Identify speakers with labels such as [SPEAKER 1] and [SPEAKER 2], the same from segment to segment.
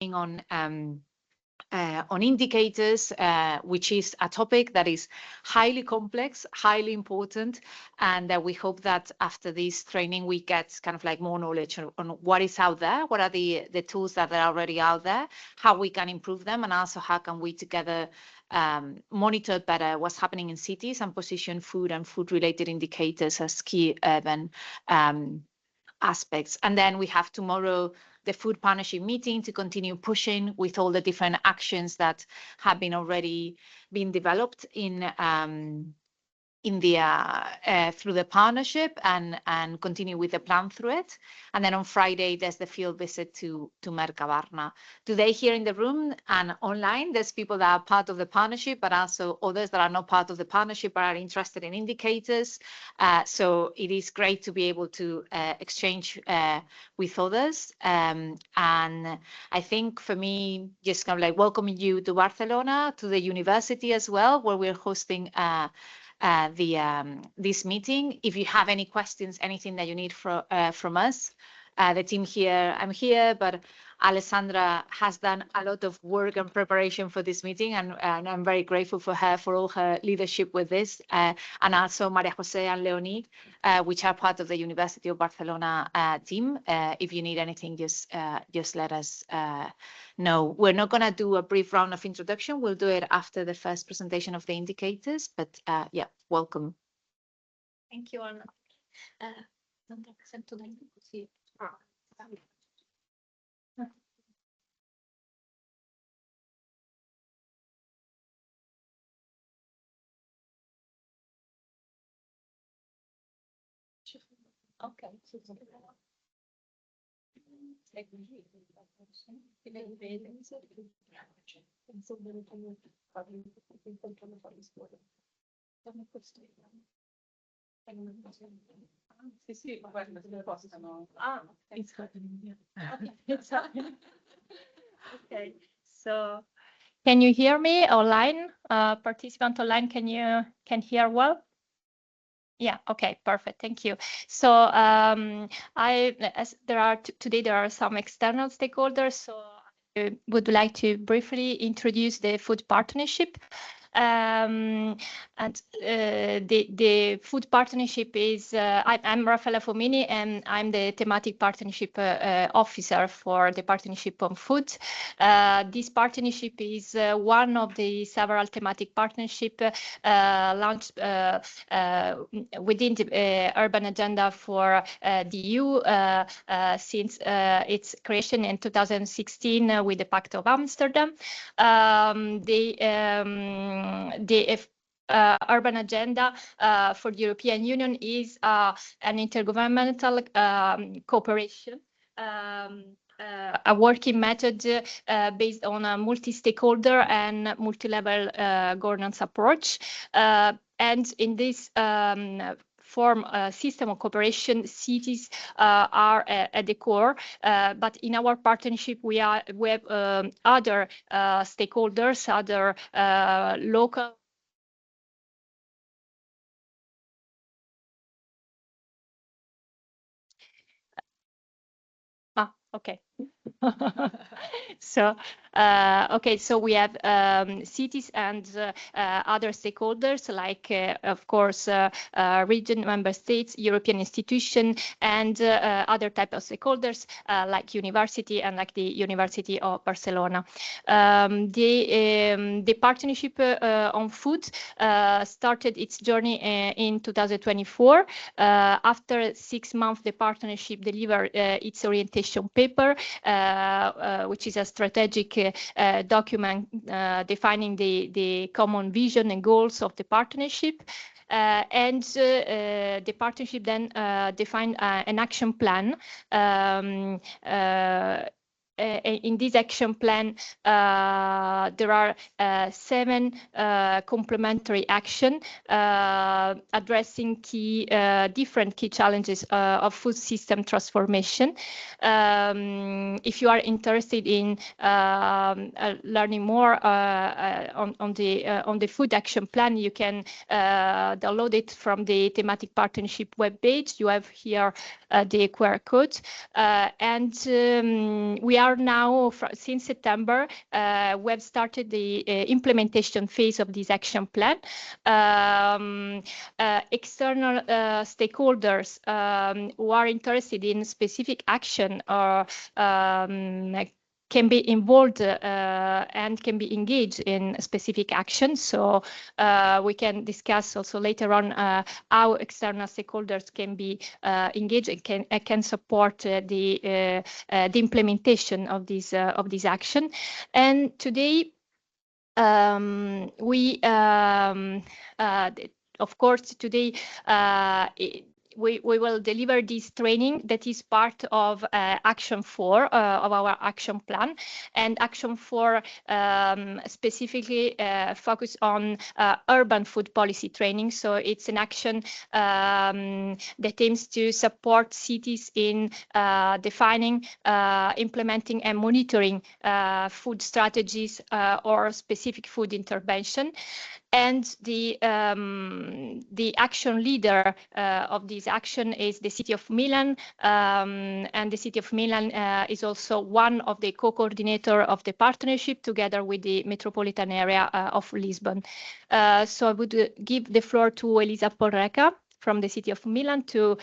[SPEAKER 1] on indicators, which is a topic that is highly complex, highly important, and we hope that after this training we get kind of like more knowledge on what is out there, what are the tools that are already out there, how we can improve them, and also how can we together monitor better what's happening in cities and position food and food-related indicators as key urban aspects. And then we have tomorrow the food partnership meeting to continue pushing with all the different actions that have been already been developed in the through the partnership and continue with the plan through it. And then on Friday there's the field visit to Mercabarna. Today here in the room and online there's people that are part of the partnership, but also others that are not part of the partnership but are interested in indicators. So it is great to be able to exchange with others. And I think for me, just kind of like welcoming you to Barcelona, to the university as well, where we're hosting this meeting. If you have any questions, anything that you need from us, the team here, I'm here, but Alessandra has done a lot of work and preparation for this meeting, and I'm very grateful for her for all her leadership with this, and also Maria Jose and Leonie, which are part of the University of Barcelona team. If you need anything, just let us know. We're not going to do a brief round of introduction. We'll do it after the first presentation of the indicators, but yeah, welcome.
[SPEAKER 2] Thank you, Anna. Okay.
[SPEAKER 3] Sì, guarda, se possono.
[SPEAKER 2] It's happening. Yeah. Okay, it's happening. Okay, so can you hear me online? Participant online, can hear well? Yeah. Okay. Perfect. Thank you. So today there are some external stakeholders. So I would like to briefly introduce the food partnership. And the food partnership is I'm Raffaella Fomini, and I'm the thematic partnership officer for the partnership on food. This partnership is one of the several thematic partnership launched within the urban agenda for the EU since its creation in 2016 with the Pact of Amsterdam. The urban agenda for the European Union is an intergovernmental cooperation, a working method based on a multi-stakeholder and multi-level governance approach. And in this system of cooperation, cities are at the core, but in our partnership we have other stakeholders, other local. Okay. So so we have cities and other stakeholders like of course region, member states, European institution, and other type of stakeholders like university and like the University of Barcelona. The partnership on food started its journey in 2024. After 6 months, the partnership delivered its orientation paper, which is a strategic document defining the common vision and goals of the partnership. And the partnership then defined an action plan. In this action plan, there are 7 complementary actions addressing different key challenges of food system transformation. If you are interested in learning more on the food action plan, you can download it from the thematic partnership webpage. You have here the QR code, and we are are now, since September, we have started the implementation phase of this action plan. External stakeholders who are interested in specific action or can be involved and can be engaged in specific actions. So we can discuss also later on how external stakeholders can be engaged and can support the implementation of this action. And today, of course, today we will deliver this training that is part of Action 4 of our action plan. And Action 4 specifically focus on urban food policy training. So it's an action that aims to support cities in defining, implementing and monitoring food strategies or specific food intervention. And the action leader of this action is the City of Milan, and the City of Milan is also one of the co-coordinator of the partnership together with the metropolitan area of Lisbon. So I would give the floor to Elisa Porreca from the City of Milan to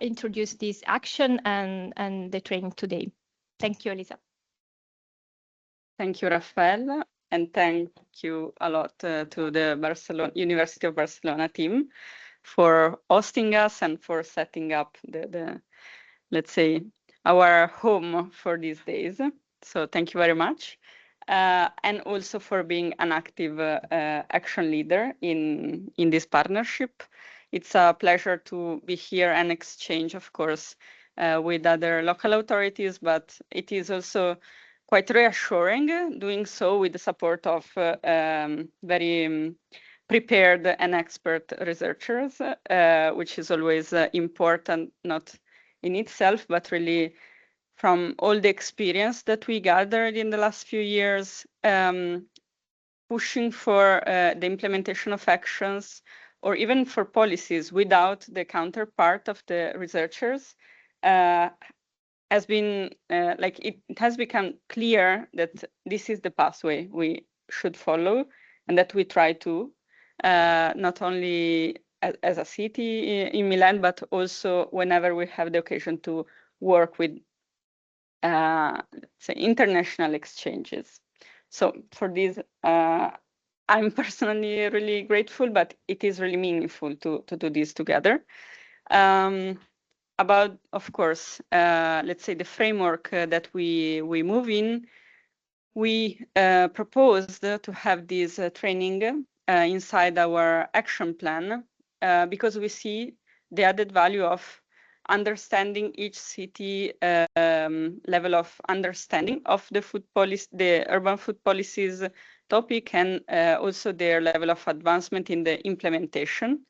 [SPEAKER 2] introduce this action and the training today. Thank you, Elisa.
[SPEAKER 3] Thank you, Raffaella. And thank you a lot to the University of Barcelona team for hosting us and for setting up the let's say, our home for these days. So thank you very much. And also for being an active action leader in this partnership. It's a pleasure to be here and exchange, of course, with other local authorities, but it is also quite reassuring doing so with the support of very prepared and expert researchers, which is always important, not in itself, but really from all the experience that we gathered in the last few years, pushing for the implementation of actions or even for policies without the counterpart of the researchers has been it has become clear that this is the pathway we should follow and that we try to not only as a city in Milan, but also whenever we have the occasion to work with say international exchanges. So for this, I'm personally really grateful, but it is really meaningful to do this together. About, of course, let's say the framework that we move in, we proposed to have this training inside our action plan because we see the added value of understanding each city level of understanding of the food policy, the urban food policies topic, and also their level of advancement in the implementation.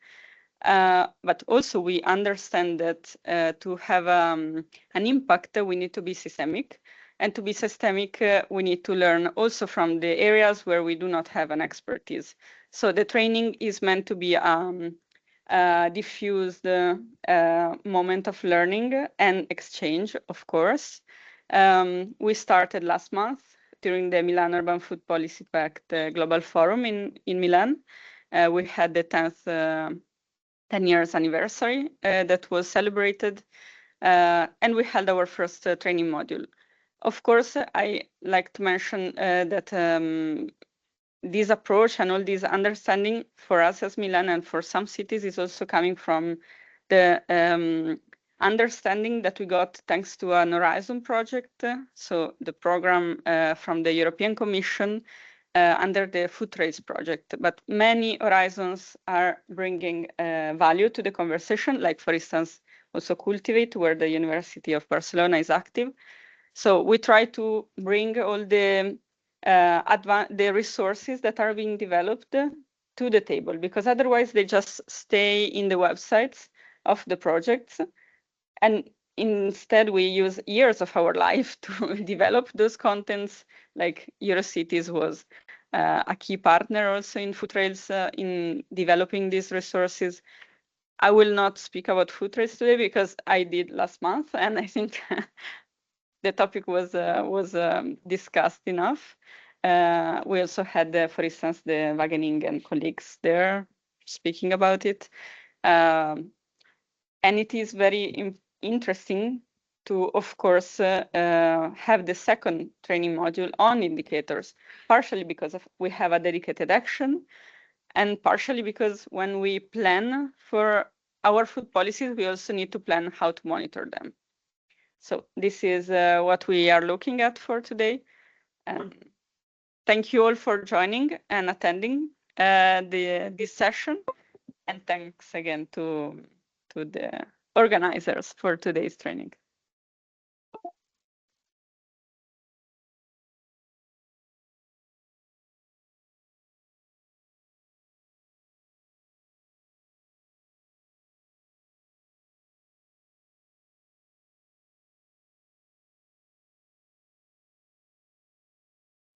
[SPEAKER 3] But also we understand that to have an impact, we need to be systemic. And to be systemic, we need to learn also from the areas where we do not have an expertise. So the training is meant to be diffused moment of learning and exchange, of course. We started last month during the Milan Urban Food Policy Pact Global Forum in Milan. We had the 10 years anniversary that was celebrated, and we held our first training module. Of course, I like to mention that this approach and all this understanding for us as Milan and for some cities is also coming from the understanding that we got thanks to an Horizon project. So the program from the European Commission under the Food Trace project. But many Horizons are bringing value to the conversation, like for instance, also Cultivate, where the University of Barcelona is active. So we try to bring all the resources that are being developed to the table, because otherwise they just stay in the websites of the projects. And instead we use years of our life to develop those contents, like Eurocities was a key partner also in Food Trails in developing these resources. I will not speak about Food Trails today because I did last month, and I think the topic was discussed enough. We also had, for instance, the Wageningen colleagues there speaking about it. And it is very interesting to, of course, have the second training module on indicators, partially because we have a dedicated action, and partially because when we plan for our food policies, we also need to plan how to monitor them. So this is what we are looking at for today. Thank you all for joining and attending this session. And thanks again to the organizers for today's training.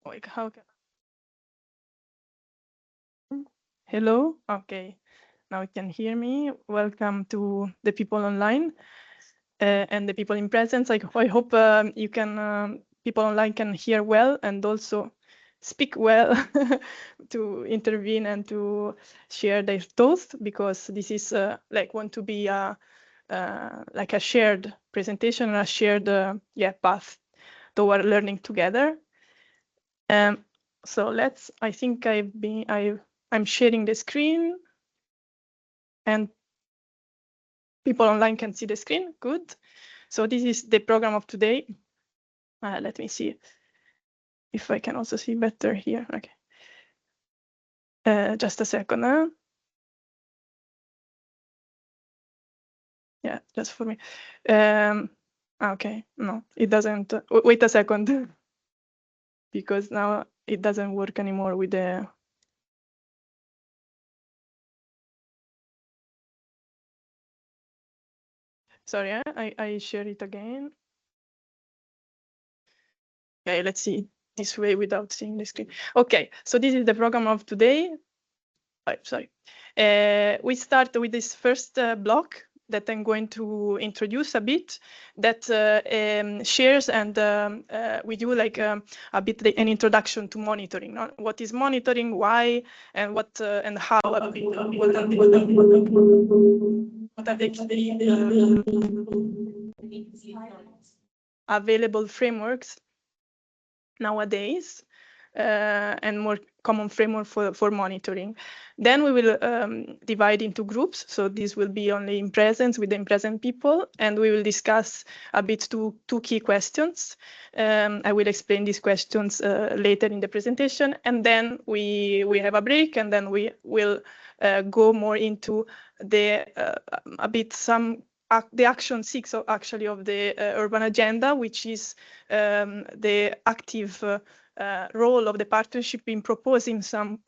[SPEAKER 4] Like how can... Hello, okay, now you can hear me. Welcome to the people online and the people in presence. I hope you can people online can hear well and also speak well to intervene and to share their thoughts, because this is like want to be like a shared presentation and a shared path toward learning together. So I think I'm sharing the screen and people online can see the screen. Good. So this is the program of today. Let me see if I can also see better here. Okay. Just a second. Yeah, just for me. Okay, no, it doesn't. Wait a second. Because now it doesn't work anymore with the... Sorry, I share it again. Okay, let's see this way without seeing the screen. Okay, so this is the program of today. Sorry. We start with this first block that I'm going to introduce a bit, that shares and we do like a bit an introduction to monitoring. What is monitoring, why, and what and how. What are the available frameworks nowadays and more common framework for monitoring. Then we will divide into groups. So this will be only in presence with the in-present people, and we will discuss a bit two key questions. I will explain these questions later in the presentation, and then we have a break, and then we will go more into the a bit the action 6 actually of the urban agenda, which is the active role of the partnership in proposing some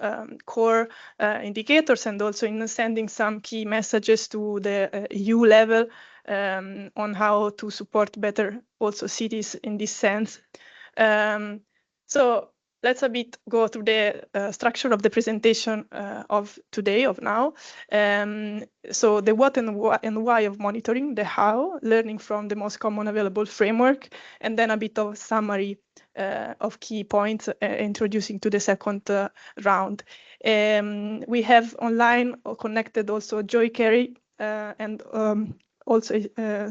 [SPEAKER 4] core indicators and also in sending some key messages to the EU level on how to support better also cities in this sense. So let's a bit go through the structure of the presentation of today, of now. So the what and why of monitoring, the how, learning from the most common available framework, and then a bit of summary of key points introducing to the second round. We have online connected also Joy Carey and also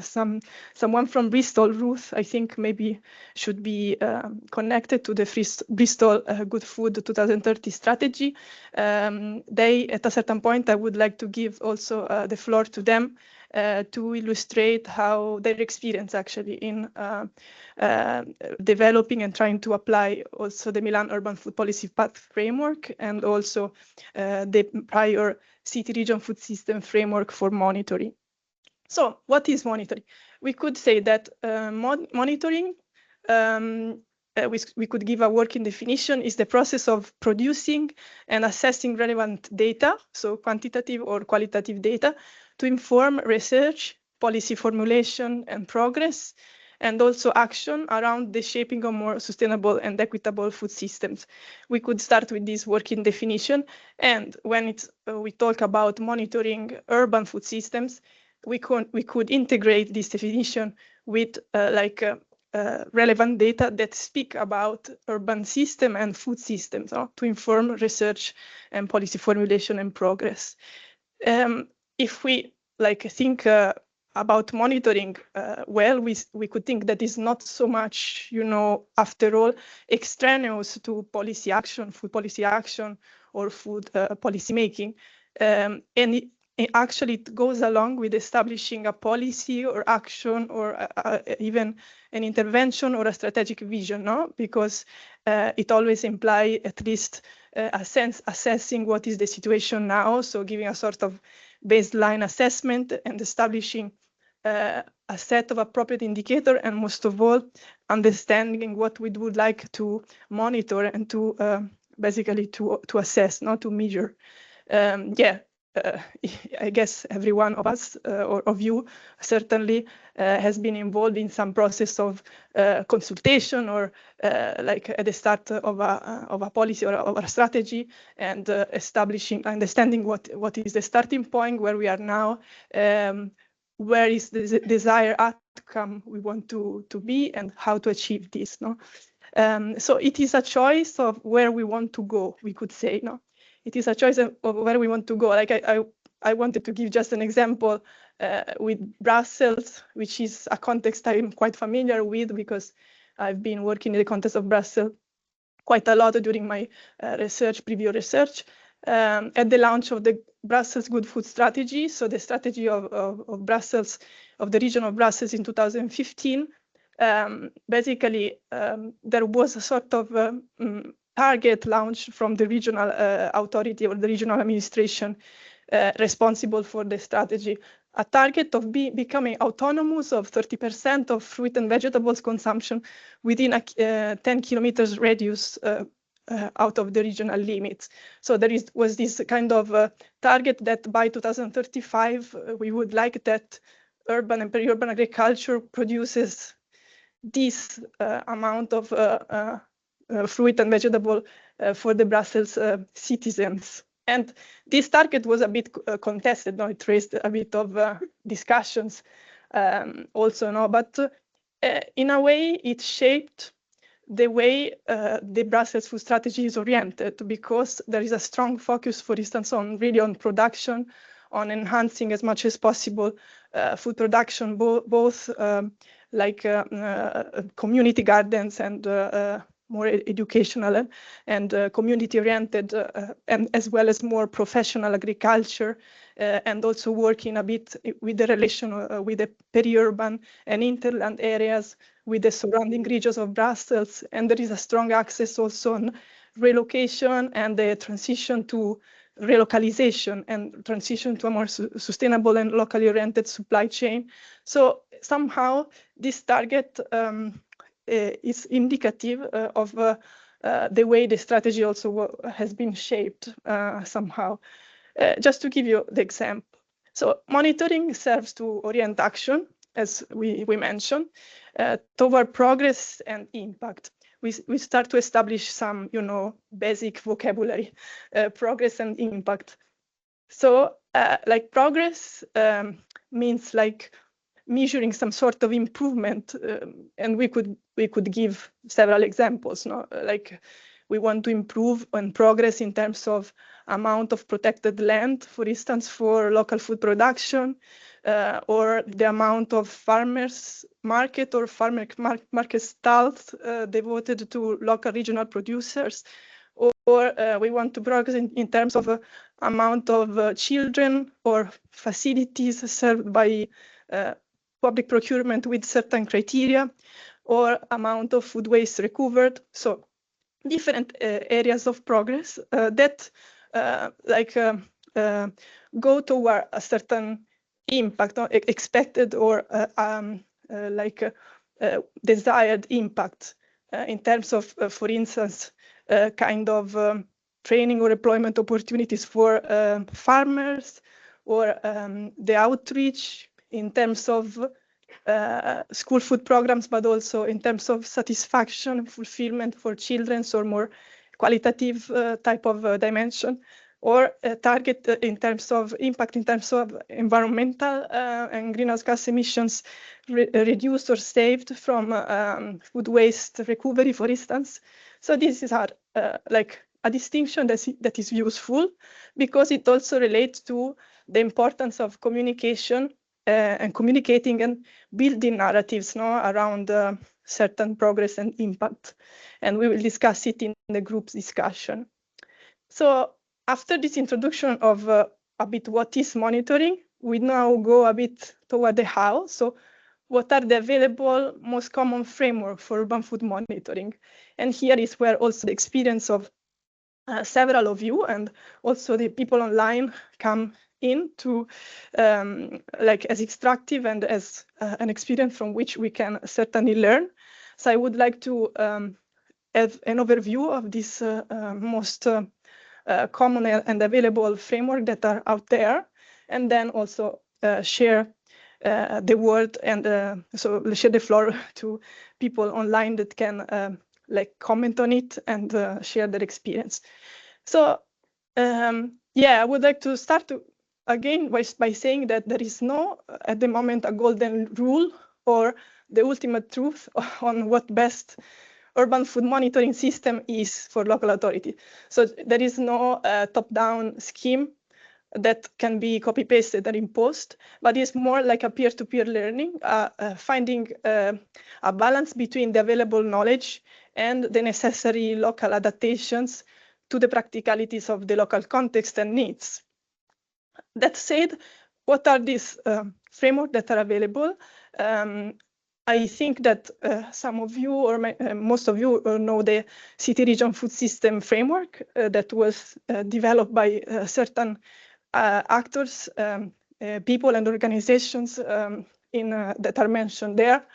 [SPEAKER 4] someone from Bristol, Ruth, I think maybe should be connected to the Bristol Good Food 2030 strategy. They, at a certain point, I would like to give also the floor to them to illustrate how their experience actually in developing and trying to apply also the Milan Urban Food Policy Path Framework and also the prior city region food system framework for monitoring. So what is monitoring? We could say that monitoring, we could give a working definition, is the process of producing and assessing relevant data, so quantitative or qualitative data, to inform research, policy formulation and progress, and also action around the shaping of more sustainable and equitable food systems. We could start with this working definition, and when we talk about monitoring urban food systems, we could integrate this definition with relevant data that speak about urban system and food systems to inform research and policy formulation and progress. If we think about monitoring, well, we could think that is not so much, after all, extraneous to policy action, food policy action, or food policy making. And actually, it goes along with establishing a policy or action or even an intervention or a strategic vision, no? Because it always implies at least a sense assessing what is the situation now, so giving a sort of baseline assessment and establishing a set of appropriate indicator, and most of all, understanding what we would like to monitor and to basically to assess, not to measure. I guess every one of us or of you certainly has been involved in some process of consultation or like at the start of a policy or a strategy, and establishing, understanding what is the starting point, where we are now, where is the desired outcome we want to be, and how to achieve this. No, so it is a choice of where we want to go, we could say. No, it is a choice of where we want to go. Like I wanted to give just an example with Brussels, which is a context I'm quite familiar with because I've been working in the context of Brussels quite a lot during my previous research. At the launch of the Brussels Good Food Strategy, so the strategy of Brussels, of the region of Brussels in 2015, basically there was a sort of target launched from the regional authority or the regional administration responsible for the strategy, a target of becoming autonomous of 30% of fruit and vegetables consumption within a 10 kilometers radius out of the regional limits. So there was this kind of target that by 2035, we would like that urban and peri-urban agriculture produces this amount of fruit and vegetable for the Brussels citizens. And this target was a bit contested. No? It raised a bit of discussions also, no? But in a way, it shaped the way the Brussels food strategy is oriented, because there is a strong focus, for instance, on production, on enhancing as much as possible food production, both like community gardens and more educational and community-oriented, and as well as more professional agriculture, and also working a bit with the relation with the peri-urban and hinterland areas, with the surrounding regions of Brussels. And there is a strong access also on relocation and the transition to relocalization and transition to a more sustainable and locally oriented supply chain. So somehow this target is indicative of the way the strategy also has been shaped somehow. Just to give you the example. So monitoring serves to orient action, as we mentioned, toward progress and impact. We start to establish some, basic vocabulary, progress and impact. So like progress means like measuring some sort of improvement, and we could give several examples. No, like we want to improve on progress in terms of amount of protected land, for instance, for local food production, or the amount of farmers market or farmer market stalls devoted to local regional producers, or we want to progress in terms of amount of children or facilities served by public procurement with certain criteria, or amount of food waste recovered. So different areas of progress that go toward a certain impact, or expected or desired impact in terms of, for instance, kind of training or employment opportunities for farmers, or the outreach in terms of school food programs, but also in terms of satisfaction and fulfillment for children, or more qualitative type of dimension, or target in terms of impact, in terms of environmental and greenhouse gas emissions reduced or saved from food waste recovery, for instance. So this is like a distinction that is useful because it also relates to the importance of communication and communicating and building narratives around certain progress and impact. And we will discuss it in the group's discussion. So after this introduction of a bit what is monitoring, we now go a bit toward the how. So what are the available most common framework for urban food monitoring? And here is where also the experience of several of you and also the people online come in to like as extractive and as an experience from which we can certainly learn. So I would like to have an overview of this most common and available framework that are out there, and then also share the word and so share the floor to people online that can like comment on it and share their experience. So yeah, I would like to start again by saying that there is no, at the moment, a golden rule or the ultimate truth on what best urban food monitoring system is for local authority. So there is no top-down scheme that can be copy-pasted and imposed, but it's more like a peer-to-peer learning, finding a balance between the available knowledge and the necessary local adaptations to the practicalities of the local context and needs. That said, what are these frameworks that are available? I think that some of you or most of you know the City Region Food System Framework that was developed by certain actors, people and organizations that are mentioned there.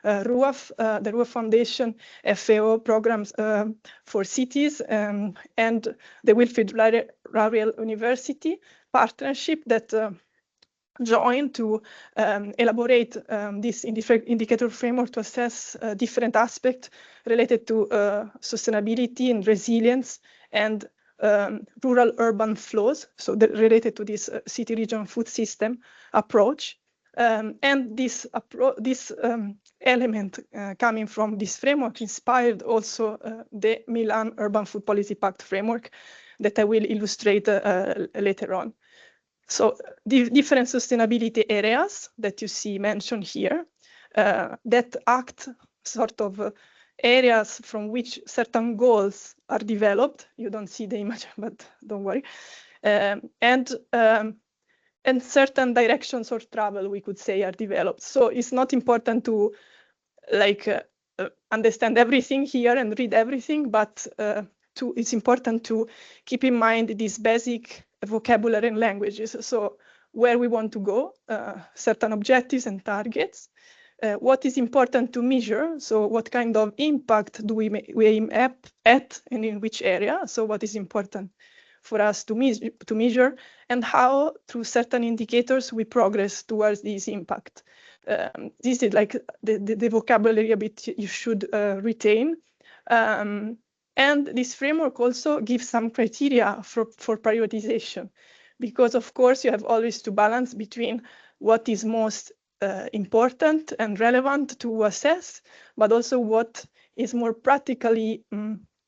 [SPEAKER 4] RUAF, the RUAF Foundation, FAO programs for cities, and the Wilfrid Laurier University partnership that joined to elaborate this indicator framework to assess different aspects related to sustainability and resilience and rural-urban flows, so related to this city region food system approach. And this element coming from this framework inspired also the Milan Urban Food Policy Pact framework that I will illustrate later on. So the different sustainability areas that you see mentioned here that act sort of areas from which certain goals are developed. You don't see the image, but don't worry. And certain directions of travel, we could say, are developed. So it's not important to like understand everything here and read everything, but it's important to keep in mind these basic vocabulary and languages. So where we want to go, certain objectives and targets, what is important to measure. So what kind of impact do we aim at and in which area? So what is important for us to measure, and how through certain indicators we progress towards this impact. This is like the vocabulary a bit you should retain. And this framework also gives some criteria for prioritization, because of course you have always to balance between what is most important and relevant to assess, but also what is more practically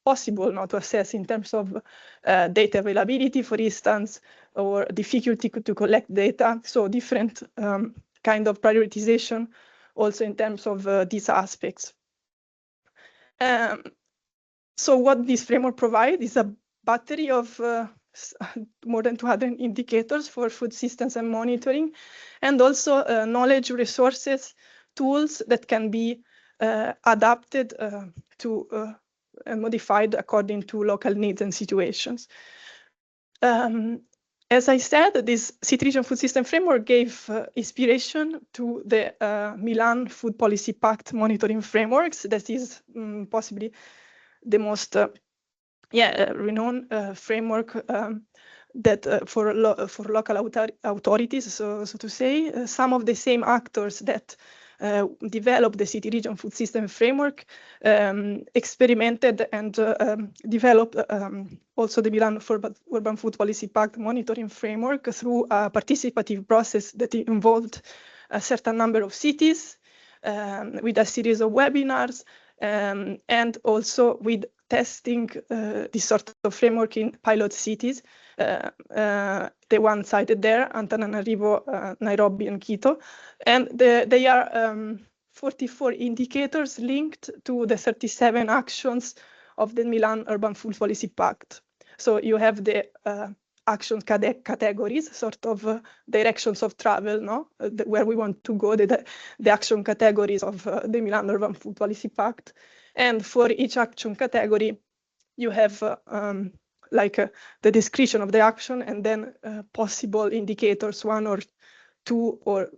[SPEAKER 4] possible not to assess in terms of data availability, for instance, or difficulty to collect data. So different kind of prioritization also in terms of these aspects. So what this framework provides is a battery of more than 200 indicators for food systems and monitoring, and also knowledge resources, tools that can be adapted to and modified according to local needs and situations. As I said, this City Region Food System Framework gave inspiration to the Milan Food Policy Pact monitoring frameworks. That is possibly the most renowned framework that for local authorities, so to say. Some of the same actors that developed the City Region Food System Framework experimented and developed also the Milan Urban Food Policy Pact monitoring framework through a participative process that involved a certain number of cities with a series of webinars, and also with testing this sort of framework in pilot cities, the one cited there, Antananarivo, Nairobi, and Quito. And they are 44 indicators linked to the 37 actions of the Milan Urban Food Policy Pact. So you have the action categories, sort of directions of travel, no? Where we want to go, the action categories of the Milan Urban Food Policy Pact. And for each action category, you have the description of the action and then possible indicators, one or two or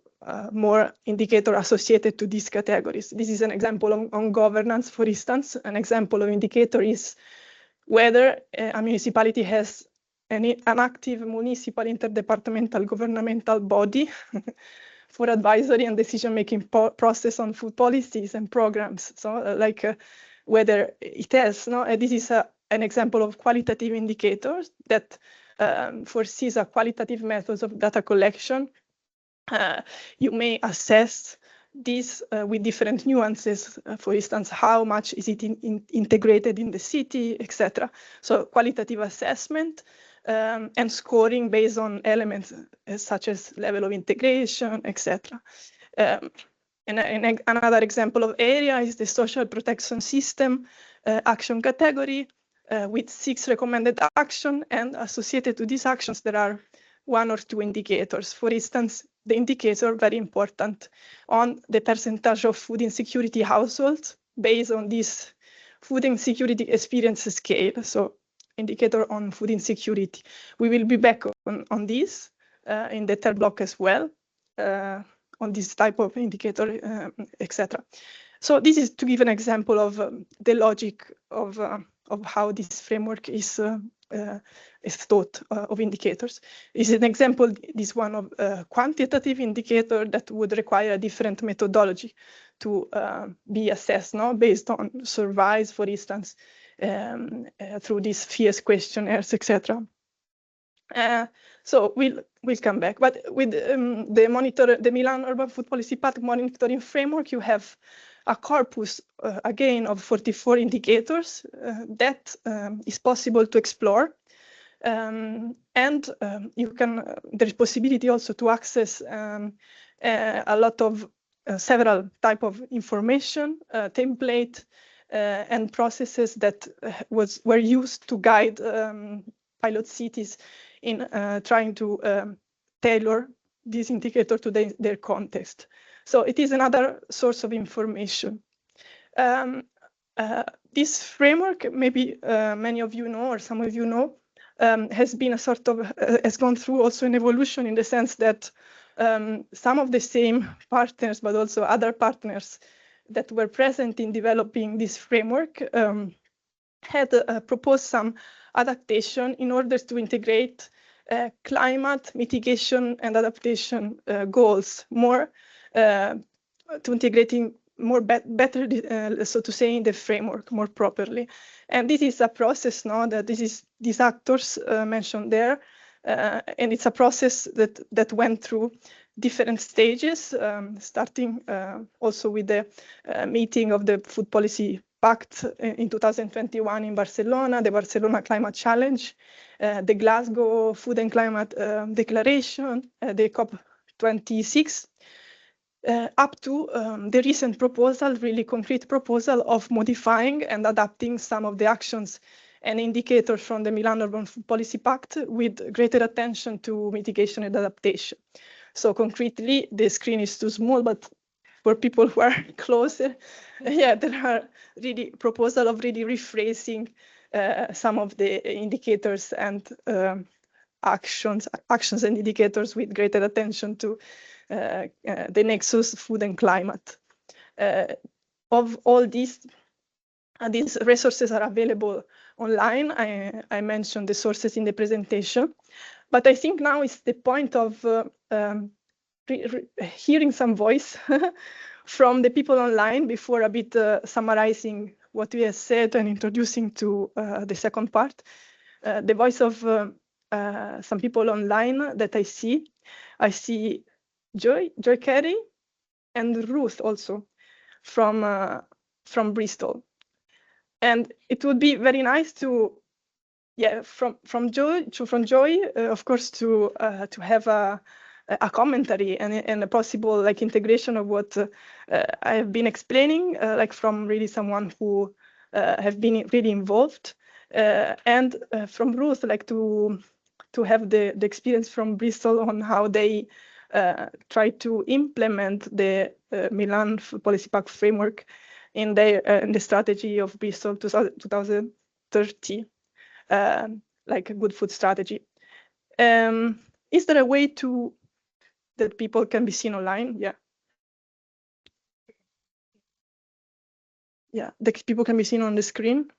[SPEAKER 4] more indicator associated to these categories. This is an example on governance, for instance. An example of indicator is whether a municipality has an active municipal interdepartmental governmental body for advisory and decision-making process on food policies and programs. So whether it has, no? And this is an example of qualitative indicators that foresees a qualitative methods of data collection. You may assess this with different nuances. For instance, how much is it integrated in the city, etc. So qualitative assessment and scoring based on elements such as level of integration, etc. And another example of area is the social protection system action category with 6 recommended action, and associated to these actions there are 1 or 2 indicators. For instance, the indicator, very important, on the percentage of food insecurity households based on this food insecurity experience scale. So indicator on food insecurity. We will be back on this in the third block as well, on this type of indicator, etc. So this is to give an example of the logic of how this framework is thought of indicators. This is an example, this one of a quantitative indicator that would require a different methodology to be assessed, no? Based on surveys, for instance, through these FIES questionnaires, etc. So we'll come back. But with the Milan Urban Food Policy Pact monitoring framework, you have a corpus, again, of 44 indicators that is possible to explore. And you can, there is possibility also to access a lot of several type of information, template, and processes that were used to guide pilot cities in trying to tailor this indicator to their context. So it is another source of information. This framework, maybe many of you know, or some of you know, has been a sort of, has gone through also an evolution in the sense that some of the same partners, but also other partners that were present in developing this framework had proposed some adaptation in order to integrate climate mitigation and adaptation goals more, to integrating more better, so to say, in the framework more properly. And this is a process now that these actors mentioned there, and it's a process that went through different stages, starting also with the meeting of the Food Policy Pact in 2021 in Barcelona, the Barcelona Climate Challenge, the Glasgow Food and Climate Declaration, the COP26, up to the recent proposal, really concrete proposal of modifying and adapting some of the actions and indicators from the Milan Urban Food Policy Pact with greater attention to mitigation and adaptation. So concretely, the screen is too small, but for people who are closer, yeah, there are really proposal of really rephrasing some of the indicators and actions and indicators with greater attention to the nexus food and climate. Of all these resources are available online. I mentioned the sources in the presentation, but I think now is the point of hearing some voice from the people online before a bit summarizing what we have said and introducing to the second part. The voice of some people online that I see. I see Joy Carey, and Ruth also. from Bristol. And it would be very nice to, from Joy, of course, to have a commentary and a possible like integration of what I have been explaining, like from really someone who have been really involved, and from Ruth, like to have the experience from Bristol on how they try to implement the Milan Food Policy Pact framework in the strategy of Bristol 2030, like a good food strategy. Is there a way that people can be seen online? Yeah, the people can be seen on the screen.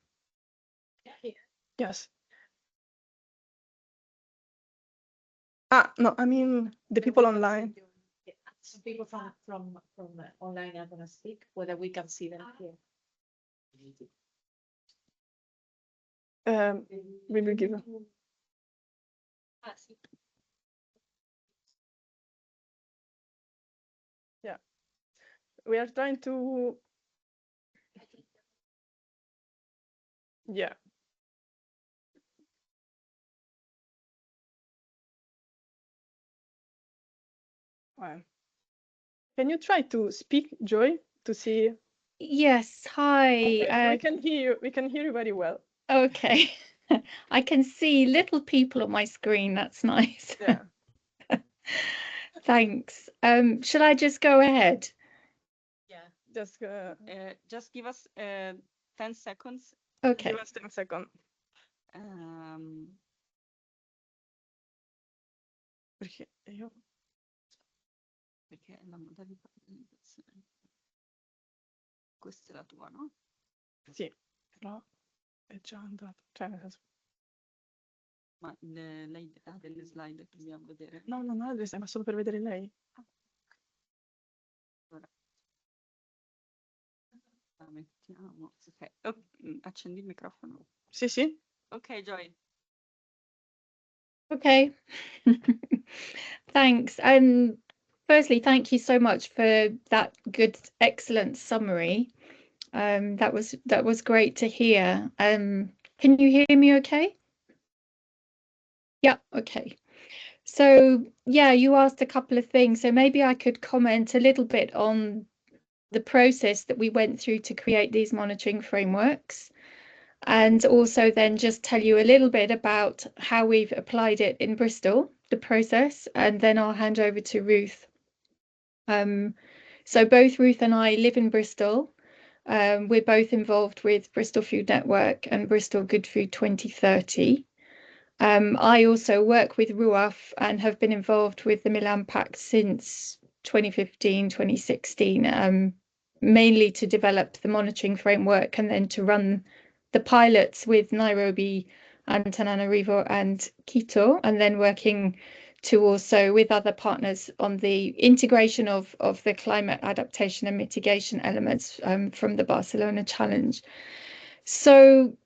[SPEAKER 4] Yes. No, I mean the people online.
[SPEAKER 1] Some people from online are going to speak, whether we can see them here.
[SPEAKER 4] We will give. Yeah, we are trying to. Yeah. Wow. Can you try to speak, Joy, to see?
[SPEAKER 2] Yes, hi.
[SPEAKER 4] Okay, we can hear you. We can hear you very well.
[SPEAKER 2] Okay. I can see little people on my screen. That's nice.
[SPEAKER 4] Yeah.
[SPEAKER 2] Thanks. Shall I just go ahead?
[SPEAKER 3] Yeah.
[SPEAKER 4] Just
[SPEAKER 3] give us 10 seconds.
[SPEAKER 2] Okay.
[SPEAKER 4] Give us 10 seconds. Perché
[SPEAKER 3] la modalità di presentazione. Questa è la tua, no?
[SPEAKER 4] Sì, però è già andato. Cioè, nel senso.
[SPEAKER 3] Ma lei ha delle slide che dobbiamo vedere?
[SPEAKER 4] No, ma solo per vedere lei.
[SPEAKER 3] Allora. La mettiamo. Ok. Oh, accendi il microfono.
[SPEAKER 4] Sì, sì.
[SPEAKER 3] Ok, Joy.
[SPEAKER 2] Okay. Thanks. Firstly, thank you so much for that good, excellent summary. That was great to hear. Can you hear me okay? Yeah, okay. So yeah, you asked a couple of things, so maybe I could comment a little bit on the process that we went through to create these monitoring frameworks, and also then just tell you a little bit about how we've applied it in Bristol, the process, and then I'll hand over to Ruth. So both Ruth and I live in Bristol. We're both involved with Bristol Food Network and Bristol Good Food 2030. I also work with RUAF and have been involved with the Milan Pact since 2015, 2016, mainly to develop the monitoring framework and then to run the pilots with Nairobi, Antananarivo and Quito, and then working to also with other partners on the integration of the climate adaptation and mitigation elements from the Barcelona Challenge. So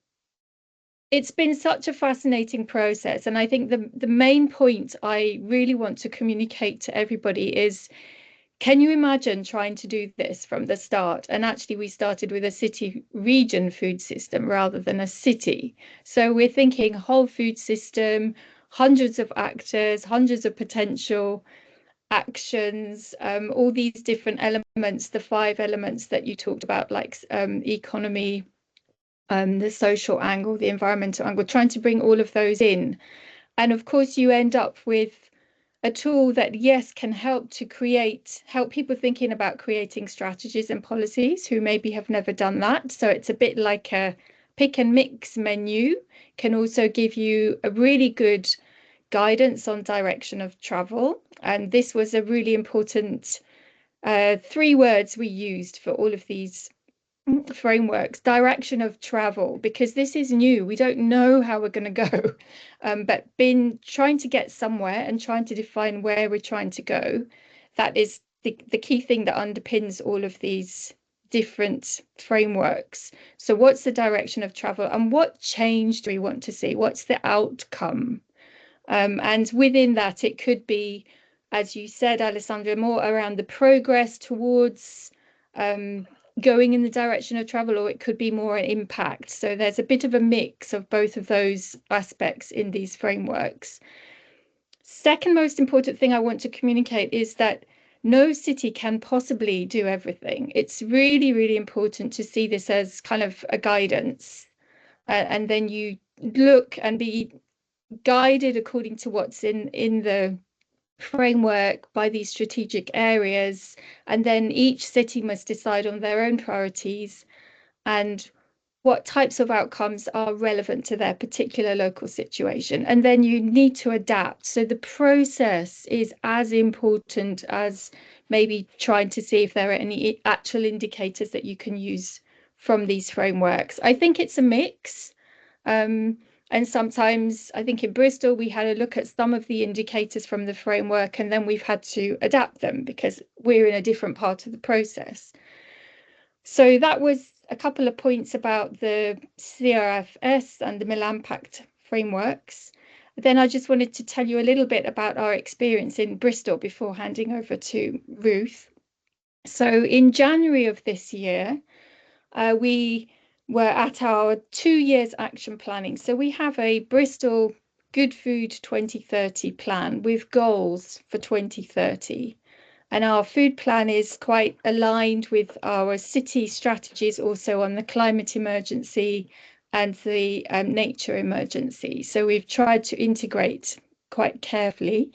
[SPEAKER 2] it's been such a fascinating process. And I think the main point I really want to communicate to everybody is, can you imagine trying to do this from the start? And actually, we started with a city region food system rather than a city. So we're thinking whole food system, hundreds of actors, hundreds of potential actions, all these different elements, the 5 elements that you talked about, like economy, the social angle, the environmental angle, trying to bring all of those in. And of course, you end up with a tool that, yes, can help people thinking about creating strategies and policies who maybe have never done that. So it's a bit like a pick and mix menu, can also give you a really good guidance on direction of travel. And this was a really important 3 words we used for all of these frameworks: direction of travel, because this is new, we don't know how we're going to go, but been trying to get somewhere and trying to define where we're trying to go. That is the key thing that underpins all of these different frameworks. So what's the direction of travel and what change do we want to see? What's the outcome? And within that, it could be, as you said, Alessandra, more around the progress towards going in the direction of travel, or it could be more an impact. So there's a bit of a mix of both of those aspects in these frameworks. Second most important thing I want to communicate is that no city can possibly do everything. It's really, really important to see this as kind of a guidance, and then you look and be guided according to what's in the framework by these strategic areas, and then each city must decide on their own priorities and what types of outcomes are relevant to their particular local situation. And then you need to adapt. So the process is as important as maybe trying to see if there are any actual indicators that you can use from these frameworks. I think it's a mix. And sometimes I think in Bristol, we had a look at some of the indicators from the framework, and then we've had to adapt them because we're in a different part of the process. So that was a couple of points about the CRFS and the Milan Pact frameworks. Then I just wanted to tell you a little bit about our experience in Bristol before handing over to Ruth. So in January of this year, we were at our 2 years action planning. So we have a Bristol Good Food 2030 plan with goals for 2030. And our food plan is quite aligned with our city strategies also on the climate emergency and the nature emergency. So we've tried to integrate quite carefully.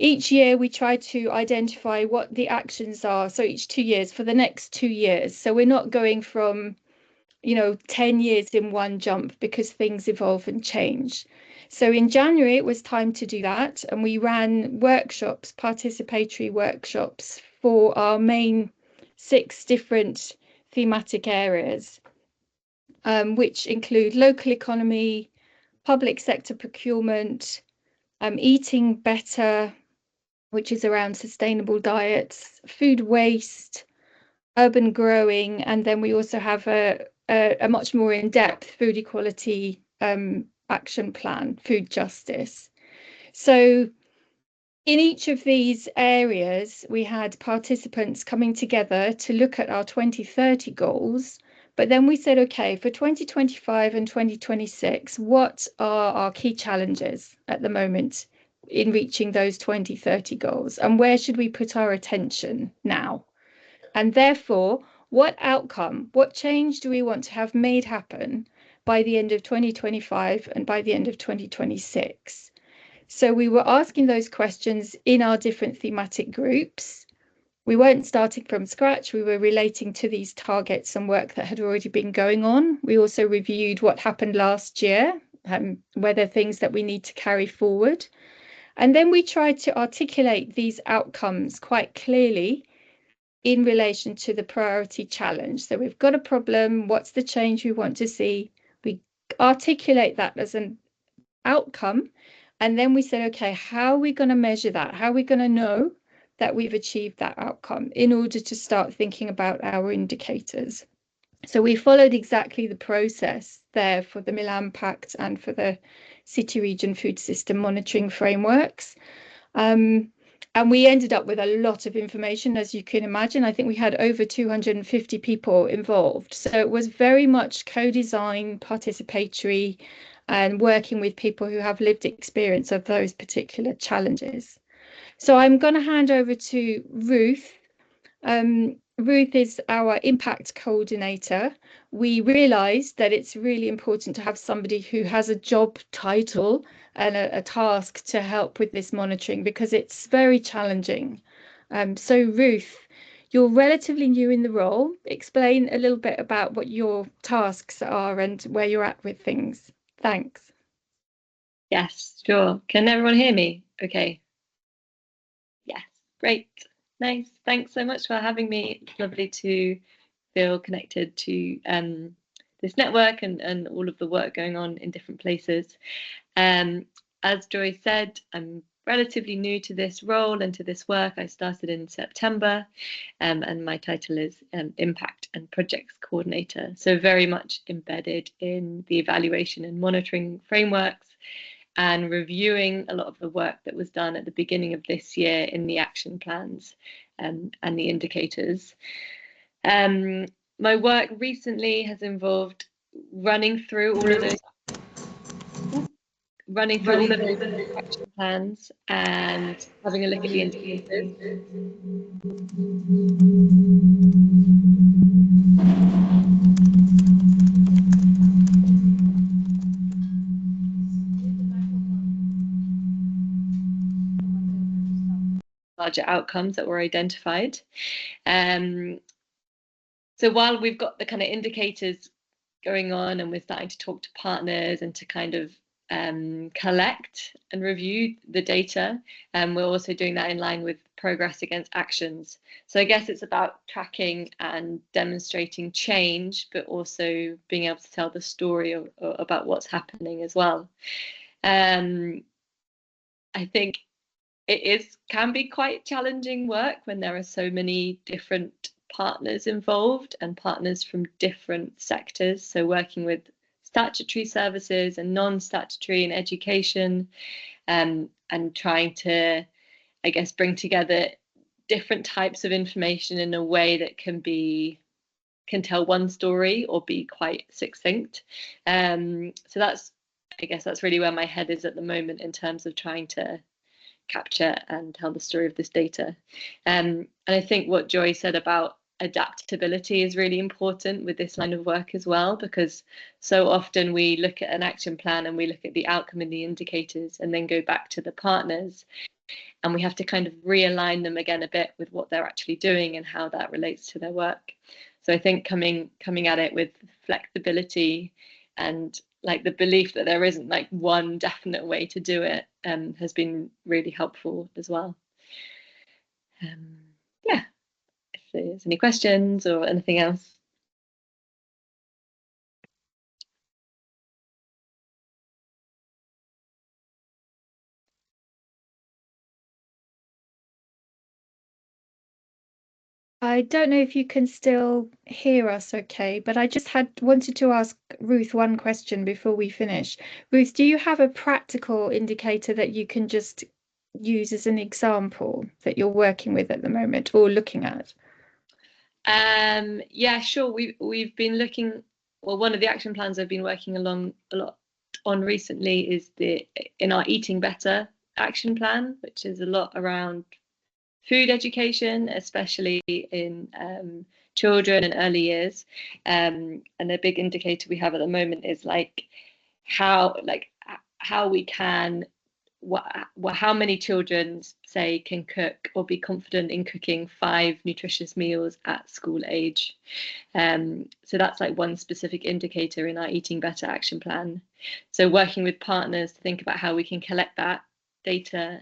[SPEAKER 2] Each year we try to identify what the actions are. So each 2 years for the next 2 years. So we're not going from, 10 years in one jump because things evolve and change. So in January, it was time to do that. And we ran workshops, participatory workshops for our main 6 different thematic areas, which include local economy, public sector procurement, eating better, which is around sustainable diets, food waste, urban growing, and then we also have a much more in-depth food equality action plan, food justice. So in each of these areas, we had participants coming together to look at our 2030 goals. But then we said, okay, for 2025 and 2026, what are our key challenges at the moment in reaching those 2030 goals? And where should we put our attention now? And therefore, what outcome, what change do we want to have made happen by the end of 2025 and by the end of 2026? So we were asking those questions in our different thematic groups. We weren't starting from scratch. We were relating to these targets and work that had already been going on. We also reviewed what happened last year, whether things that we need to carry forward. And then we tried to articulate these outcomes quite clearly in relation to the priority challenge. So we've got a problem. What's the change we want to see? We articulate that as an outcome. And then we said, okay, how are we going to measure that? How are we going to know that we've achieved that outcome in order to start thinking about our indicators? So we followed exactly the process there for the Milan Pact and for the City Region Food System Monitoring Frameworks. And we ended up with a lot of information, as you can imagine. I think we had over 250 people involved. So it was very much co-design, participatory, and working with people who have lived experience of those particular challenges. So I'm going to hand over to Ruth. Ruth is our impact coordinator. We realised that it's really important to have somebody who has a job title and a task to help with this monitoring because it's very challenging. So Ruth, you're relatively new in the role. Explain a little bit about what your tasks are and where you're at with things. Thanks.
[SPEAKER 5] Yes, sure. Can everyone hear me? Okay. Yes, great. Nice. Thanks so much for having me. It's lovely to feel connected to this network and all of the work going on in different places. As Joy said, I'm relatively new to this role and to this work. I started in September, and my title is Impact and Projects Coordinator. So very much embedded in the evaluation and monitoring frameworks and reviewing a lot of the work that was done at the beginning of this year in the action plans and the indicators. My work recently has involved running through all of those action plans and having a look at the indicators. Larger outcomes that were identified. So while we've got the kind of indicators going on and we're starting to talk to partners and to kind of collect and review the data, we're also doing that in line with progress against actions. So I guess it's about tracking and demonstrating change, but also being able to tell the story about what's happening as well. I think it can be quite challenging work when there are so many different partners involved and partners from different sectors. So working with statutory services and non-statutory and education, and trying to, I guess, bring together different types of information in a way that can tell one story or be quite succinct. So that's, I guess that's really where my head is at the moment in terms of trying to capture and tell the story of this data. And I think what Joy said about adaptability is really important with this line of work as well, because so often we look at an action plan and we look at the outcome and the indicators and then go back to the partners and we have to kind of realign them again a bit with what they're actually doing and how that relates to their work. So I think coming at it with flexibility and like the belief that there isn't like one definite way to do it has been really helpful as well. Yeah, if there's any questions or anything else.
[SPEAKER 2] I don't know if you can still hear us okay, but I just wanted to ask Ruth one question before we finish. Ruth, do you have a practical indicator that you can just use as an example that you're working with at the moment or looking at?
[SPEAKER 5] Yeah, sure. We've been looking, well, one of the action plans I've been working a lot on recently is in our Eating Better action plan, which is a lot around food education, especially in children and early years. And a big indicator we have at the moment is how we can, how many children say can cook or be confident in cooking 5 nutritious meals at school age. So that's like one specific indicator in our Eating Better action plan. So working with partners to think about how we can collect that data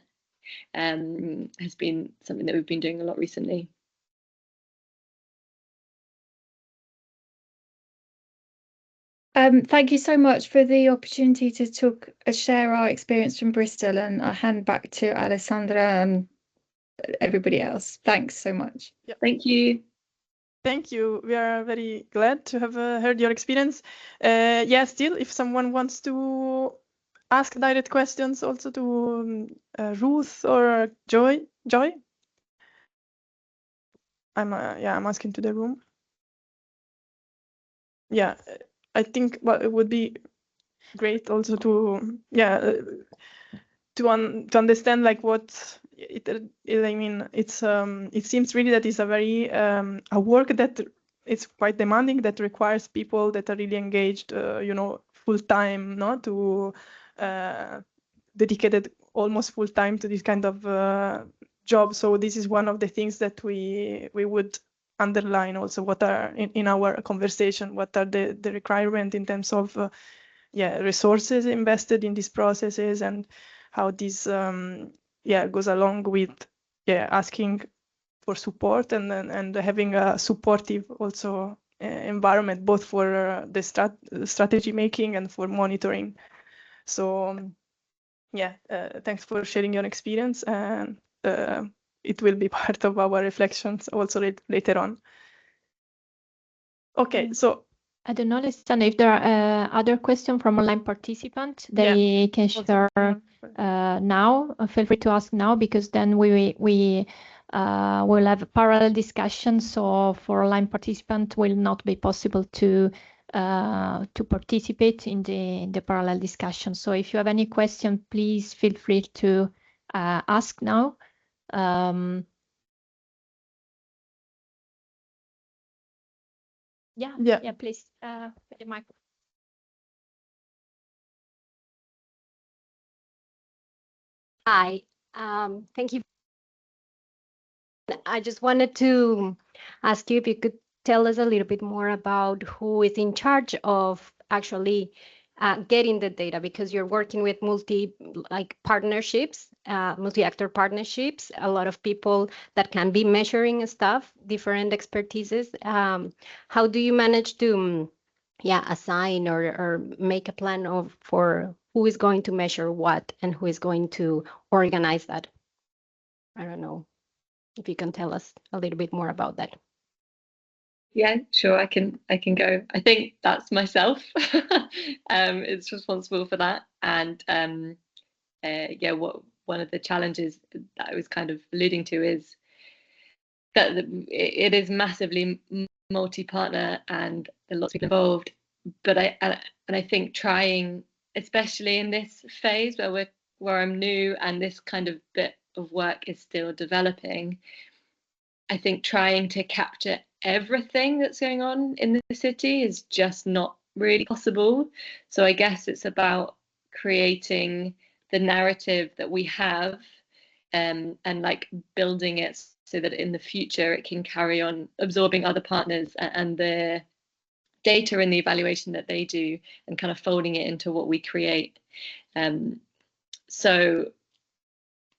[SPEAKER 5] has been something that we've been doing a lot recently.
[SPEAKER 2] Thank you so much for the opportunity to share our experience from Bristol, and I'll hand back to Alessandra and everybody else. Thanks so much.
[SPEAKER 3] Yeah.
[SPEAKER 5] Thank you.
[SPEAKER 4] Thank you. We are very glad to have heard your experience. Yeah, still, if someone wants to ask direct questions also to Ruth or Joy. I'm asking to the room. Yeah, I think it would be great also to to understand like what I mean. It seems really that it's a very a work that it's quite demanding, that requires people that are really engaged, full time, to dedicated almost full time to this kind of job. So this is one of the things that we would underline also, what are in our conversation, what are the requirements in terms of resources invested in these processes, and how this goes along with asking for support and having a supportive also environment, both for the strategy making and for monitoring. So thanks for sharing your experience, and it will be part of our reflections also later on. Okay, so
[SPEAKER 2] I don't know, Alessandra, if there are other questions from online participants, they can share now. Feel free to ask now, because then we We'll have a parallel discussion, so for online participants will not be possible to participate in the parallel discussion. So if you have any question, please feel free to ask now. Yeah, please. The mic.
[SPEAKER 6] Hi, thank you. I just wanted to ask you if you could tell us a little bit more about who is in charge of actually getting the data, because you're working with partnerships, multi-actor partnerships, a lot of people that can be measuring stuff, different expertises. How do you manage to assign or make a plan for who is going to measure what and who is going to organize that? I don't know if you can tell us a little bit more about that.
[SPEAKER 5] Yeah, sure. I can go. I think that's myself. It's responsible for that. And one of the challenges that I was kind of alluding to is that it is massively multi-partner and there are lots of people involved. But I think trying, especially in this phase where I'm new and this kind of bit of work is still developing, I think trying to capture everything that's going on in the city is just not really possible. So I guess it's about creating the narrative that we have, and like building it so that in the future it can carry on absorbing other partners and the data and the evaluation that they do, and kind of folding it into what we create. So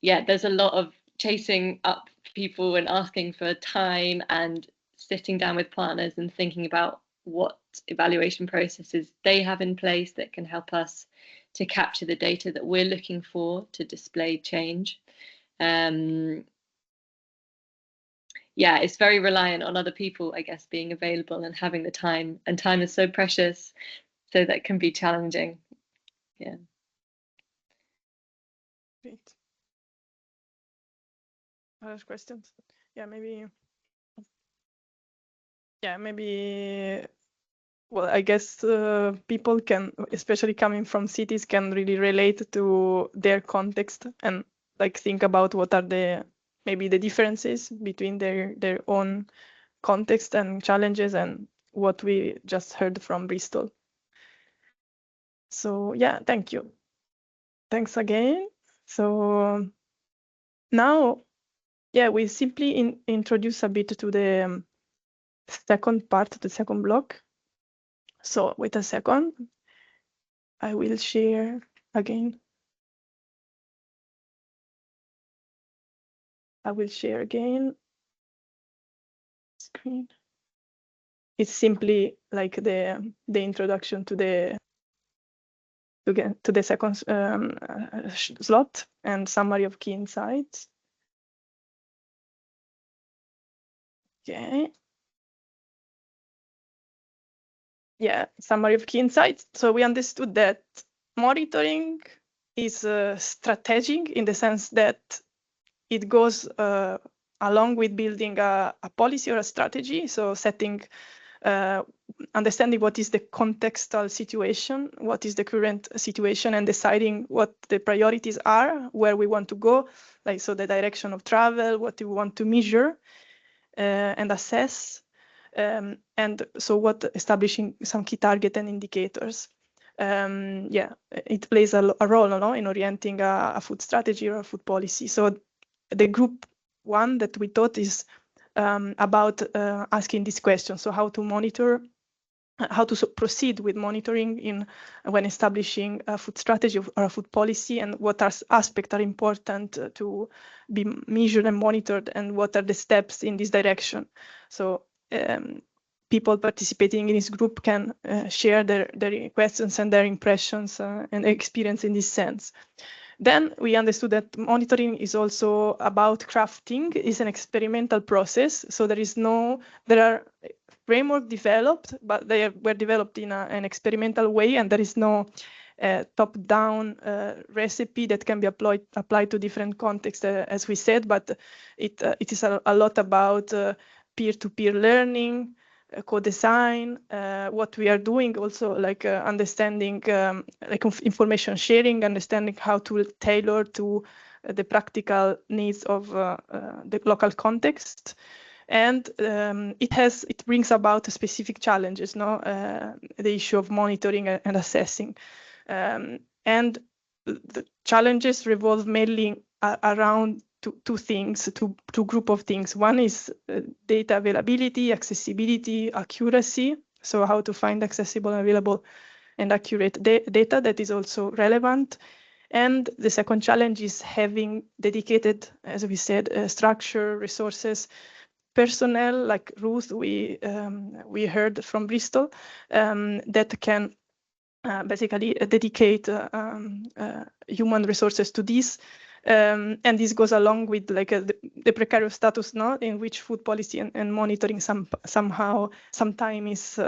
[SPEAKER 5] yeah, there's a lot of chasing up people and asking for time and sitting down with partners and thinking about what evaluation processes they have in place that can help us to capture the data that we're looking for to display change. Yeah, it's very reliant on other people, I guess, being available and having the time, and time is so precious, so that can be challenging. Yeah.
[SPEAKER 4] Great. Other questions? Yeah, maybe. Well, I guess people can, especially coming from cities, can really relate to their context and like think about what are maybe the differences between their own context and challenges and what we just heard from Bristol. So yeah, thank you. Thanks again. So now, yeah, we simply introduce a bit to the second part, the second block. So wait a second. I will share again. I will share again screen. It's simply like the introduction to the second slot and summary of key insights. Okay. Yeah, summary of key insights. So we understood that monitoring is strategic in the sense that it goes along with building a policy or a strategy. So setting, understanding what is the contextual situation, what is the current situation, and deciding what the priorities are, where we want to go, like so the direction of travel, what we want to measure and assess. And so what establishing some key target and indicators. Yeah, it plays a role, no, in orienting a food strategy or a food policy. So the group one that we thought is about asking this question. So how to monitor, how to proceed with monitoring when establishing a food strategy or a food policy, and what aspects are important to be measured and monitored, and what are the steps in this direction. So people participating in this group can share their questions and their impressions and experience in this sense. Then we understood that monitoring is also about crafting, is an experimental process. So there are framework developed, but they were developed in an experimental way, and there is no a top-down recipe that can be applied to different contexts, as we said, but it is a lot about peer-to-peer learning, co-design, what we are doing also, like understanding like information sharing, understanding how to tailor to the practical needs of the local context. And it brings about specific challenges, no? The issue of monitoring and assessing. And the challenges revolve mainly around two things, two group of things. One is data availability, accessibility, accuracy. So how to find accessible, available, and accurate data that is also relevant. And the second challenge is having dedicated, as we said, structure, resources, personnel like Ruth, we heard from Bristol, that can basically dedicate human resources to this. And this goes along with like the precarious status, no, in which food policy and monitoring sometimes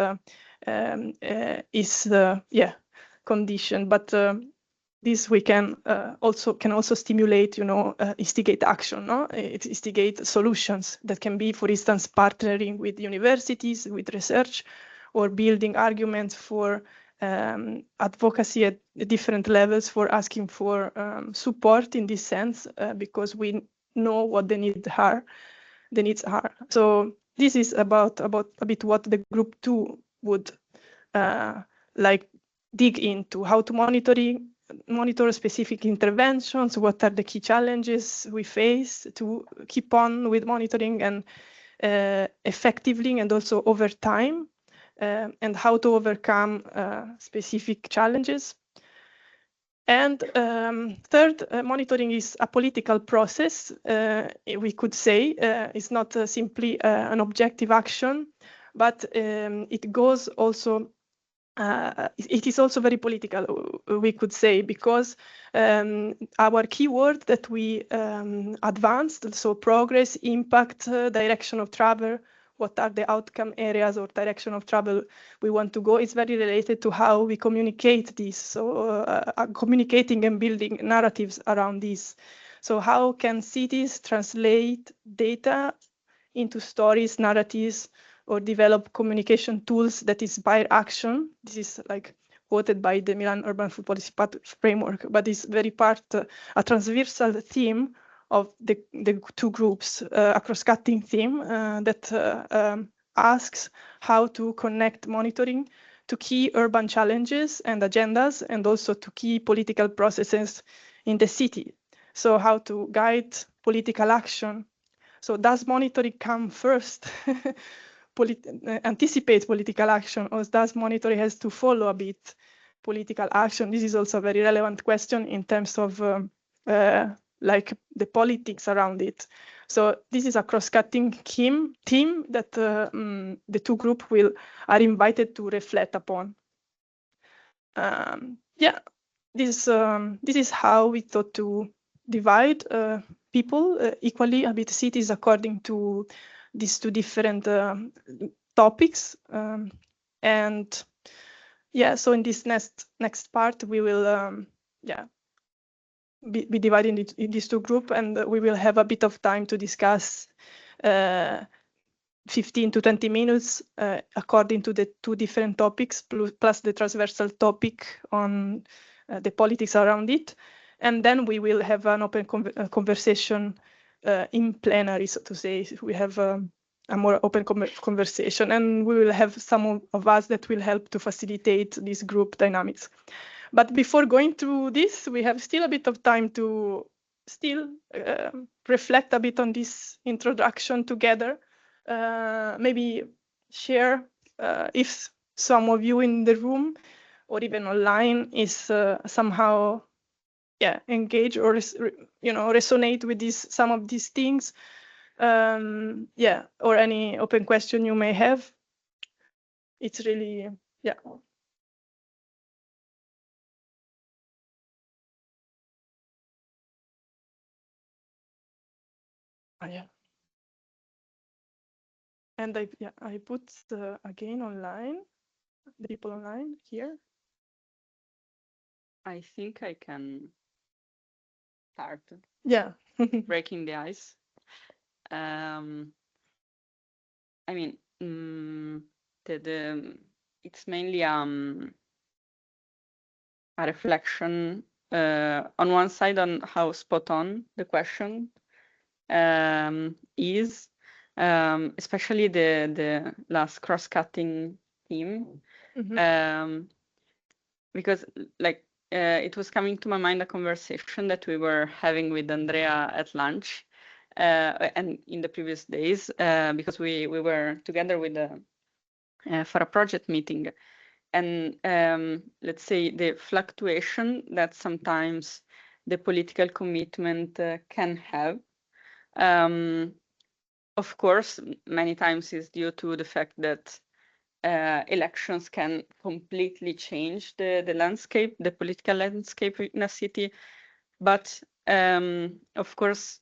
[SPEAKER 4] is conditioned. But this we can also stimulate, instigate action, no? It instigate solutions that can be, for instance, partnering with universities, with research, or building arguments for advocacy at different levels, for asking for support in this sense, because we know what the needs are. So this is about a bit what the group 2 would like dig into, how to monitor specific interventions, what are the key challenges we face to keep on with monitoring and effectively and also over time, and how to overcome specific challenges. And third, monitoring is a political process, we could say. It's not simply an objective action, but it goes also it is also very political, we could say, because our keyword that we advanced, so progress, impact, direction of travel, what are the outcome areas or direction of travel we want to go, is very related to how we communicate this. So communicating and building narratives around this. So how can cities translate data into stories, narratives, or develop communication tools that inspire action? This is like quoted by the Milan Urban Food Policy Framework, but it's very part a transversal theme of the two groups, a cross-cutting theme that asks how to connect monitoring to key urban challenges and agendas, and also to key political processes in the city. So how to guide political action. So does monitoring come first? Anticipate political action, or does monitoring has to follow a bit political action? This is also a very relevant question in terms of like the politics around it. So this is a cross-cutting theme that the two groups are invited to reflect upon. This is how we thought to divide people equally a bit cities according to these two different topics. And yeah, so in this next part, we will be divided in these two groups, and we will have a bit of time to discuss 15 to 20 minutes according to the two different topics, plus the transversal topic on the politics around it. And then we will have an open conversation in plenary, so to say. We have a more open conversation, and we will have some of us that will help to facilitate this group dynamics. But before going through this, we have still a bit of time to still reflect a bit on this introduction together. Maybe share if some of you in the room or even online is somehow engage or resonate with some of these things, or any open question you may have. It's really and I put again online, the people online here.
[SPEAKER 3] I think I can start
[SPEAKER 4] Yeah.
[SPEAKER 3] breaking the ice. I mean, it's mainly a reflection on one side on how spot on the question is, especially the last cross-cutting theme, because like it was coming to my mind a conversation that we were having with Andrea at lunch and in the previous days because we were together with for a project meeting, and let's say the fluctuation that sometimes the political commitment can have. Of course, many times is due to the fact that elections can completely change the landscape, the political landscape in a city. But of course,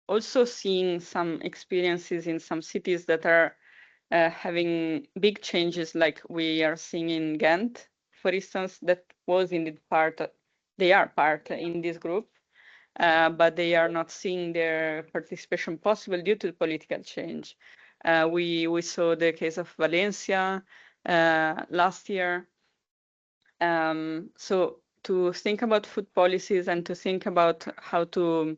[SPEAKER 3] also seeing some experiences in some cities that are having big changes, like we are seeing in Ghent, for instance, that was indeed part, they are part in this group, but they are not seeing their participation possible due to political change. We saw the case of Valencia last year. So to think about food policies and to think about how to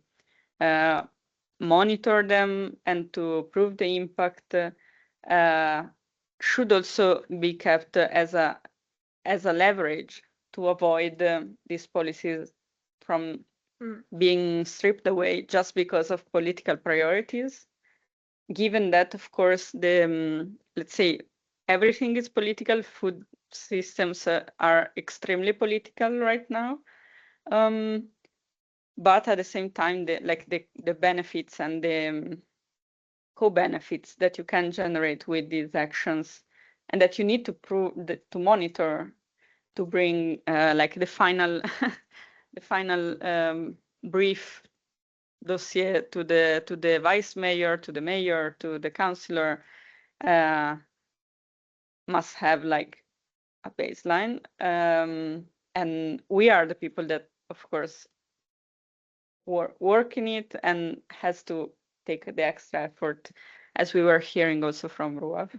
[SPEAKER 3] monitor them and to prove the impact should also be kept as a leverage to avoid these policies from being stripped away just because of political priorities. Given that, of course, the let's say everything is political, food systems are extremely political right now. But at the same time, the benefits and the co-benefits that you can generate with these actions, and that you need to prove that, to monitor, to bring like the final the final brief dossier to the vice mayor, to the mayor, to the councillor, must have like a baseline, and we are the people that, of course, work in it and has to take the extra effort, as we were hearing also from Ruav.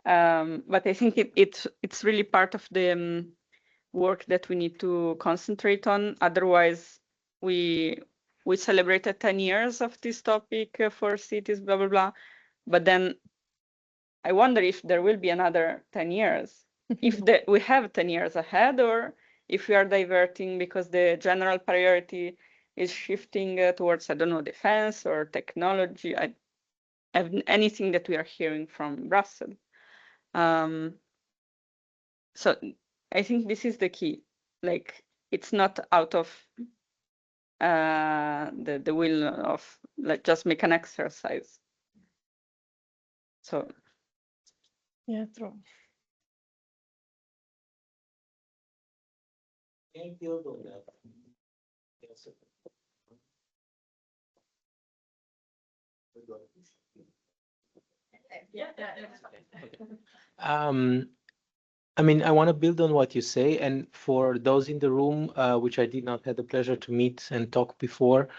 [SPEAKER 3] But I think it's really part of the work that we need to concentrate on. Otherwise, we celebrated 10 years of this topic for cities, blah, blah, blah. But then I wonder if there will be another 10 years, if we have 10 years ahead, or if we are diverting because the general priority is shifting towards, I don't know, defense or technology, anything that we are hearing from Brussels. So I think this is the key. Like, it's not out of the will of like just make an exercise. So
[SPEAKER 4] Yeah, true.
[SPEAKER 7] I mean, I want to build on what you say, and for those in the room, which I did not have the pleasure to meet and talk before,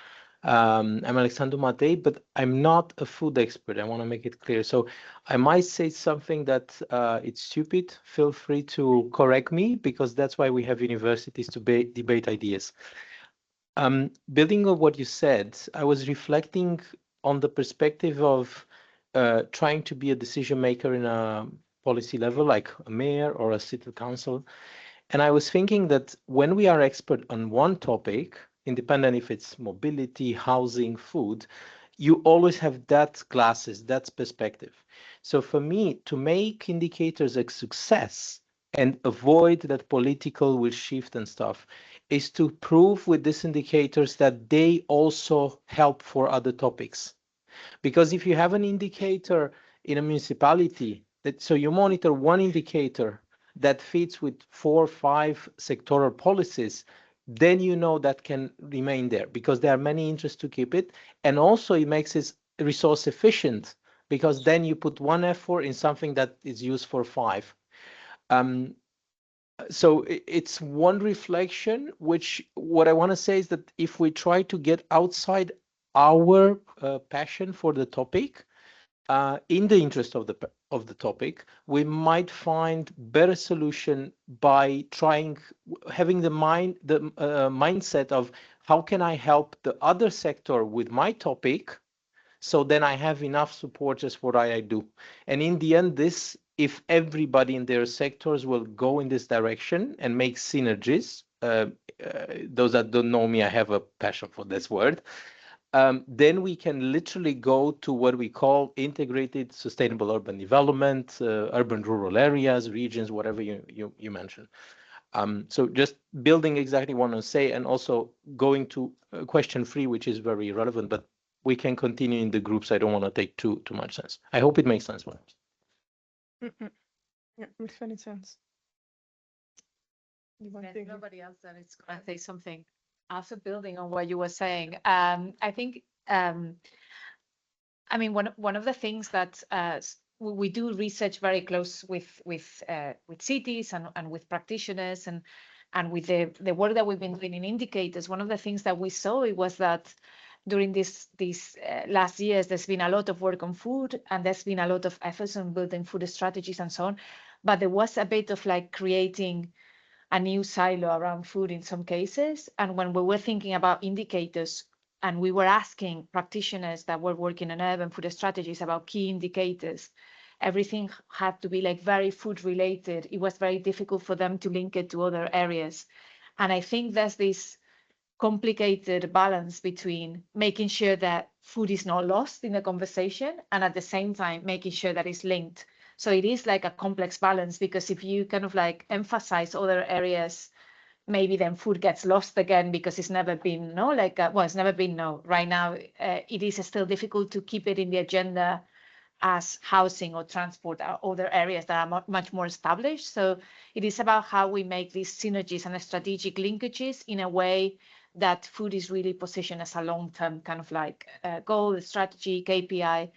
[SPEAKER 7] I'm Alexandru Matei, but I'm not a food expert. I want to make it clear. So I might say something that it's stupid. Feel free to correct me, because that's why we have universities to debate ideas. Building on what you said, I was reflecting on the perspective of trying to be a decision maker in a policy level, like a mayor or a city council. And I was thinking that when we are expert on one topic, independent if it's mobility, housing, food, you always have that glasses, that perspective. So for me, to make indicators a success and avoid that political will shift and stuff, is to prove with these indicators that they also help for other topics. Because if you have an indicator in a municipality, so you monitor one indicator that fits with 4 or 5 sectoral policies, then you know that can remain there, because there are many interests to keep it. And also it makes it resource efficient, because then you put one effort in something that is used for 5. So it's one reflection, which what I want to say is that if we try to get outside our passion for the topic, in the interest of the topic, we might find better solution by having the mindset of how can I help the other sector with my topic, so then I have enough supporters for what I do. And in the end, if everybody in their sectors will go in this direction and make synergies, those that don't know me, I have a passion for this word. Then we can literally go to what we call integrated sustainable urban development, urban rural areas, regions, whatever you mentioned. So just building exactly what I want to say, and also going to question 3, which is very relevant, but we can continue in the groups. I don't want to take too much sense. I hope it makes sense.
[SPEAKER 4] Yeah, makes any sense.
[SPEAKER 1] There's nobody else that is going to say something. Also building on what you were saying, I think, I mean, one of the things that we do research very close with cities and with practitioners and with the work that we've been doing in indicators. One of the things that we saw was that during these last years, there's been a lot of work on food, and there's been a lot of efforts on building food strategies and so on. But there was a bit of like creating a new silo around food in some cases. And when we were thinking about indicators, and we were asking practitioners that were working on urban food strategies about key indicators, everything had to be like very food related. It was very difficult for them to link it to other areas. And I think there's this complicated balance between making sure that food is not lost in the conversation and at the same time making sure that it's linked. So it is like a complex balance, because if you kind of like emphasize other areas, maybe then food gets lost again because it's never been it's never been right now. It is still difficult to keep it in the agenda as housing or transport or other areas that are much more established. So it is about how we make these synergies and strategic linkages in a way that food is really positioned as a long-term kind of like goal, strategy, KPI,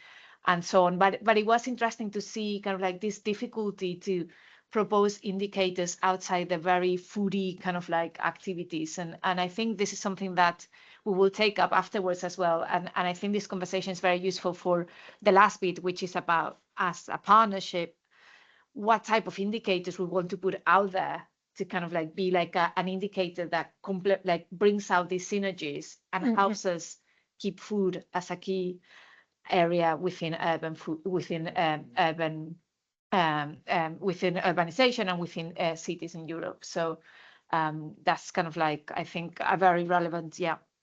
[SPEAKER 1] and so on. But it was interesting to see kind of like this difficulty to propose indicators outside the very foodie kind of like activities. And I think this is something that we will take up afterwards as well. And I think this conversation is very useful for the last bit, which is about, as a partnership, what type of indicators we want to put out there to kind of like be like an indicator that brings out these synergies and helps us keep food as a key area within urban food, within urbanization and within cities in Europe. So that's kind of like, I think, a very relevant,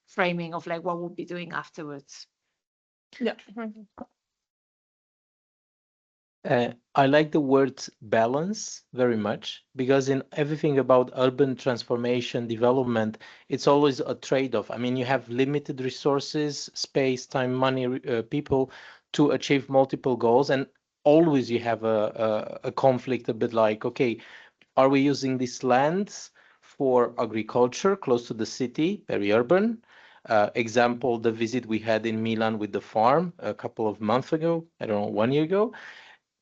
[SPEAKER 1] framing of like what we'll be doing afterwards.
[SPEAKER 4] Yeah.
[SPEAKER 7] I like the word balance very much, because in everything about urban transformation, development, it's always a trade-off. I mean, you have limited resources, space, time, money, people to achieve multiple goals. And always you have a conflict, a bit like, okay, are we using these lands for agriculture close to the city, very urban? Example, the visit we had in Milan with the farm a couple of months ago, I don't know, 1 year ago.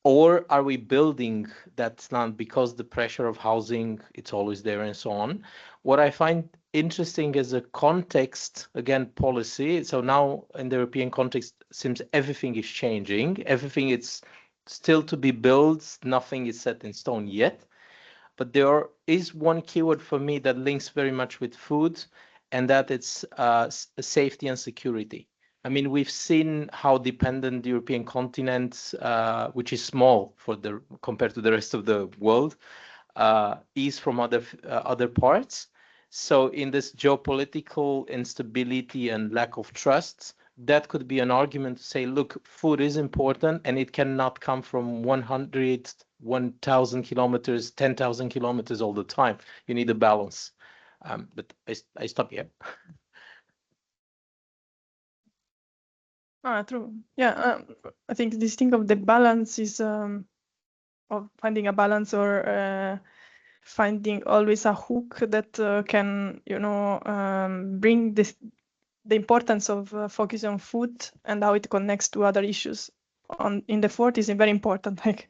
[SPEAKER 7] Or are we building that land because the pressure of housing, it's always there and so on? What I find interesting is a context, again, policy. So now in the European context, seems everything is changing. Everything is still to be built. Nothing is set in stone yet. But there is one keyword for me that links very much with food, and that it's safety and security. I mean, we've seen how dependent the European continent, which is small compared to the rest of the world, is from other parts. So in this geopolitical instability and lack of trust, that could be an argument to say, look, food is important, and it cannot come from 100, 1,000 kilometers, 10,000 kilometers all the time. You need a balance. But I stop here.
[SPEAKER 4] True. Yeah, I think this thing of the balance is of finding a balance, or finding always a hook that can, bring the importance of focus on food and how it connects to other issues in the fort is very important. Like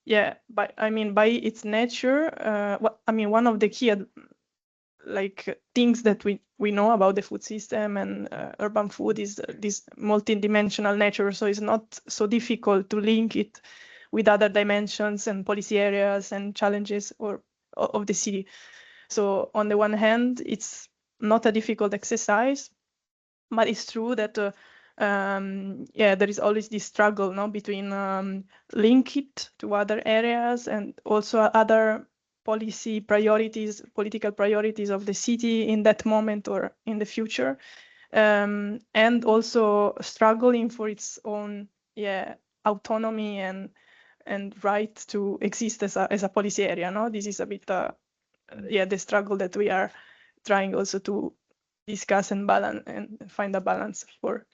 [SPEAKER 4] yeah, by its nature, one of the key things that we know about the food system and urban food is this multi-dimensional nature. So it's not so difficult to link it with other dimensions and policy areas and challenges of the city. So on the one hand, it's not a difficult exercise, but it's true that there is always this struggle, no, between link it to other areas and also other policy priorities, political priorities of the city in that moment or in the future, and also struggling for its own autonomy and right to exist as a policy area. No, this is a bit the struggle that we are trying also to discuss and balance and find a balance for.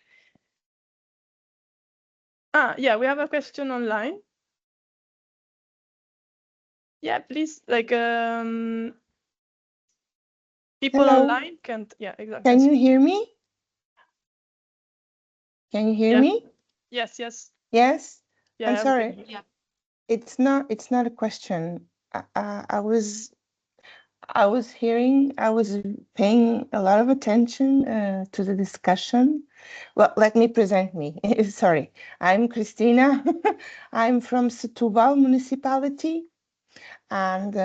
[SPEAKER 4] Yeah, we have a question online. Yeah, please, people
[SPEAKER 8] Hello.
[SPEAKER 4] online can't. Yeah, exactly.
[SPEAKER 8] Can you hear me? Can you hear
[SPEAKER 4] Yeah.
[SPEAKER 8] me?
[SPEAKER 4] Yes, yes.
[SPEAKER 8] Yes.
[SPEAKER 4] Yeah,
[SPEAKER 8] I'm
[SPEAKER 4] we can
[SPEAKER 8] sorry.
[SPEAKER 4] hear you.
[SPEAKER 1] Yeah.
[SPEAKER 8] It's not a question. I was paying a lot of attention to the discussion. Well, let me present me. Sorry, I'm Cristina. I'm from Setúbal municipality, and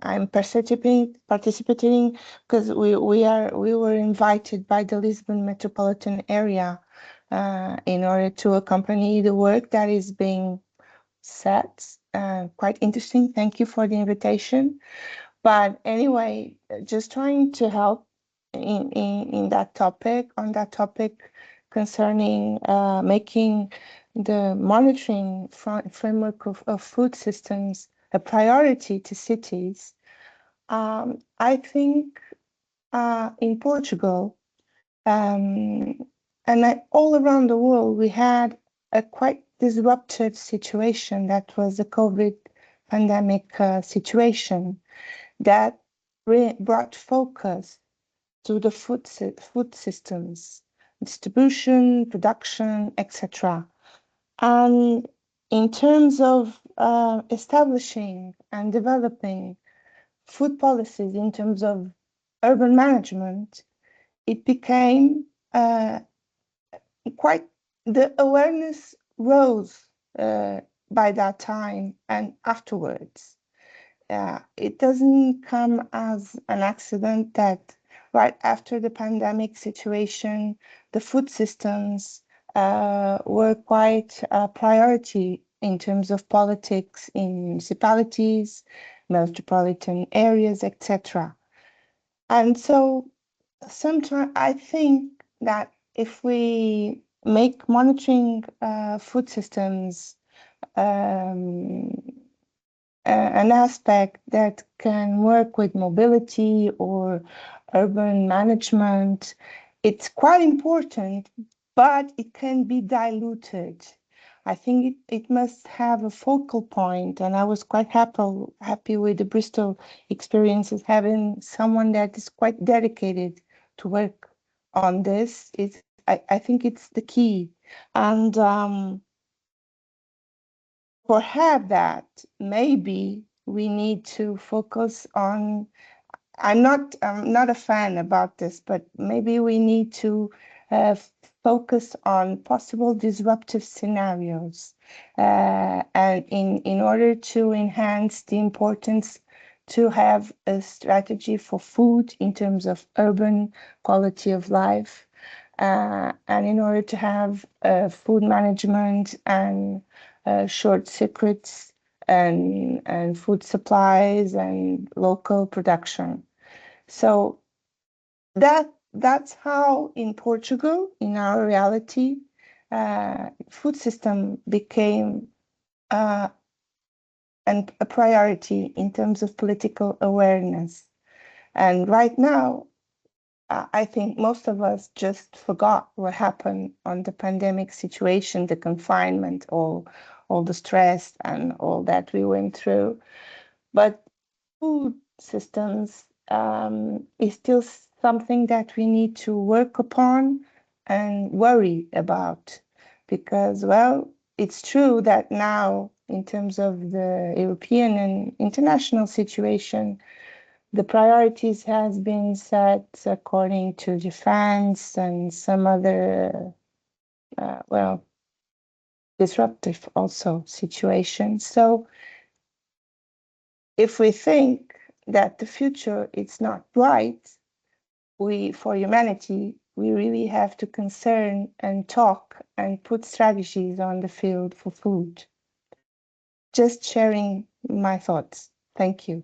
[SPEAKER 8] I'm participating because we were invited by the Lisbon metropolitan area in order to accompany the work that is being set. Quite interesting. Thank you for the invitation. But anyway, just trying to help in that topic, concerning making the monitoring framework of food systems a priority to cities. I think in Portugal and all around the world, we had a quite disruptive situation that was the COVID pandemic situation that brought focus to the food systems, distribution, production, etc. And in terms of establishing and developing food policies in terms of urban management, it became quite, the awareness rose by that time and afterwards. It doesn't come as an accident that right after the pandemic situation, the food systems were quite a priority in terms of politics in municipalities, metropolitan areas, etc. And so sometimes I think that if we make monitoring food systems an aspect that can work with mobility or urban management, it's quite important, but it can be diluted. I think it must have a focal point, and I was quite happy with the Bristol experiences, having someone that is quite dedicated to work on this. I think it's the key. And for have that, maybe we need to focus on, I'm not a fan about this, but maybe we need to focus on possible disruptive scenarios and in order to enhance the importance to have a strategy for food in terms of urban quality of life, and in order to have food management and short circuits and food supplies and local production. So that's how in Portugal, in our reality, food system became a priority in terms of political awareness. And right now, I think most of us just forgot what happened on the pandemic situation, the confinement, all the stress and all that we went through. But food systems is still something that we need to work upon and worry about, because, well, it's true that now in terms of the European and international situation, the priorities has been set according to defense and some other, well, disruptive also situations. So if we think that the future is not bright, for humanity, we really have to concern and talk and put strategies on the field for food. Just sharing my thoughts. Thank you.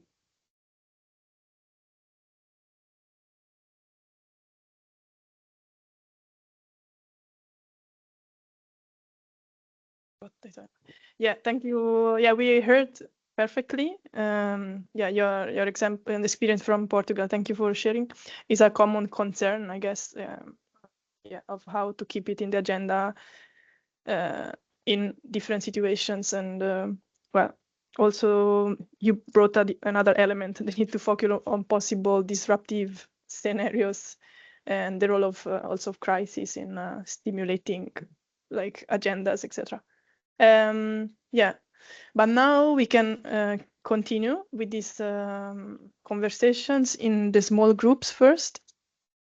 [SPEAKER 4] Yeah, thank you. Yeah, we heard perfectly. Yeah, your example and experience from Portugal, thank you for sharing, is a common concern, I guess, yeah, of how to keep it in the agenda in different situations. And well, also you brought another element, the need to focus on possible disruptive scenarios and the role of also of crisis in stimulating like agendas, etc. Yeah, but now we can continue with these conversations in the small groups first.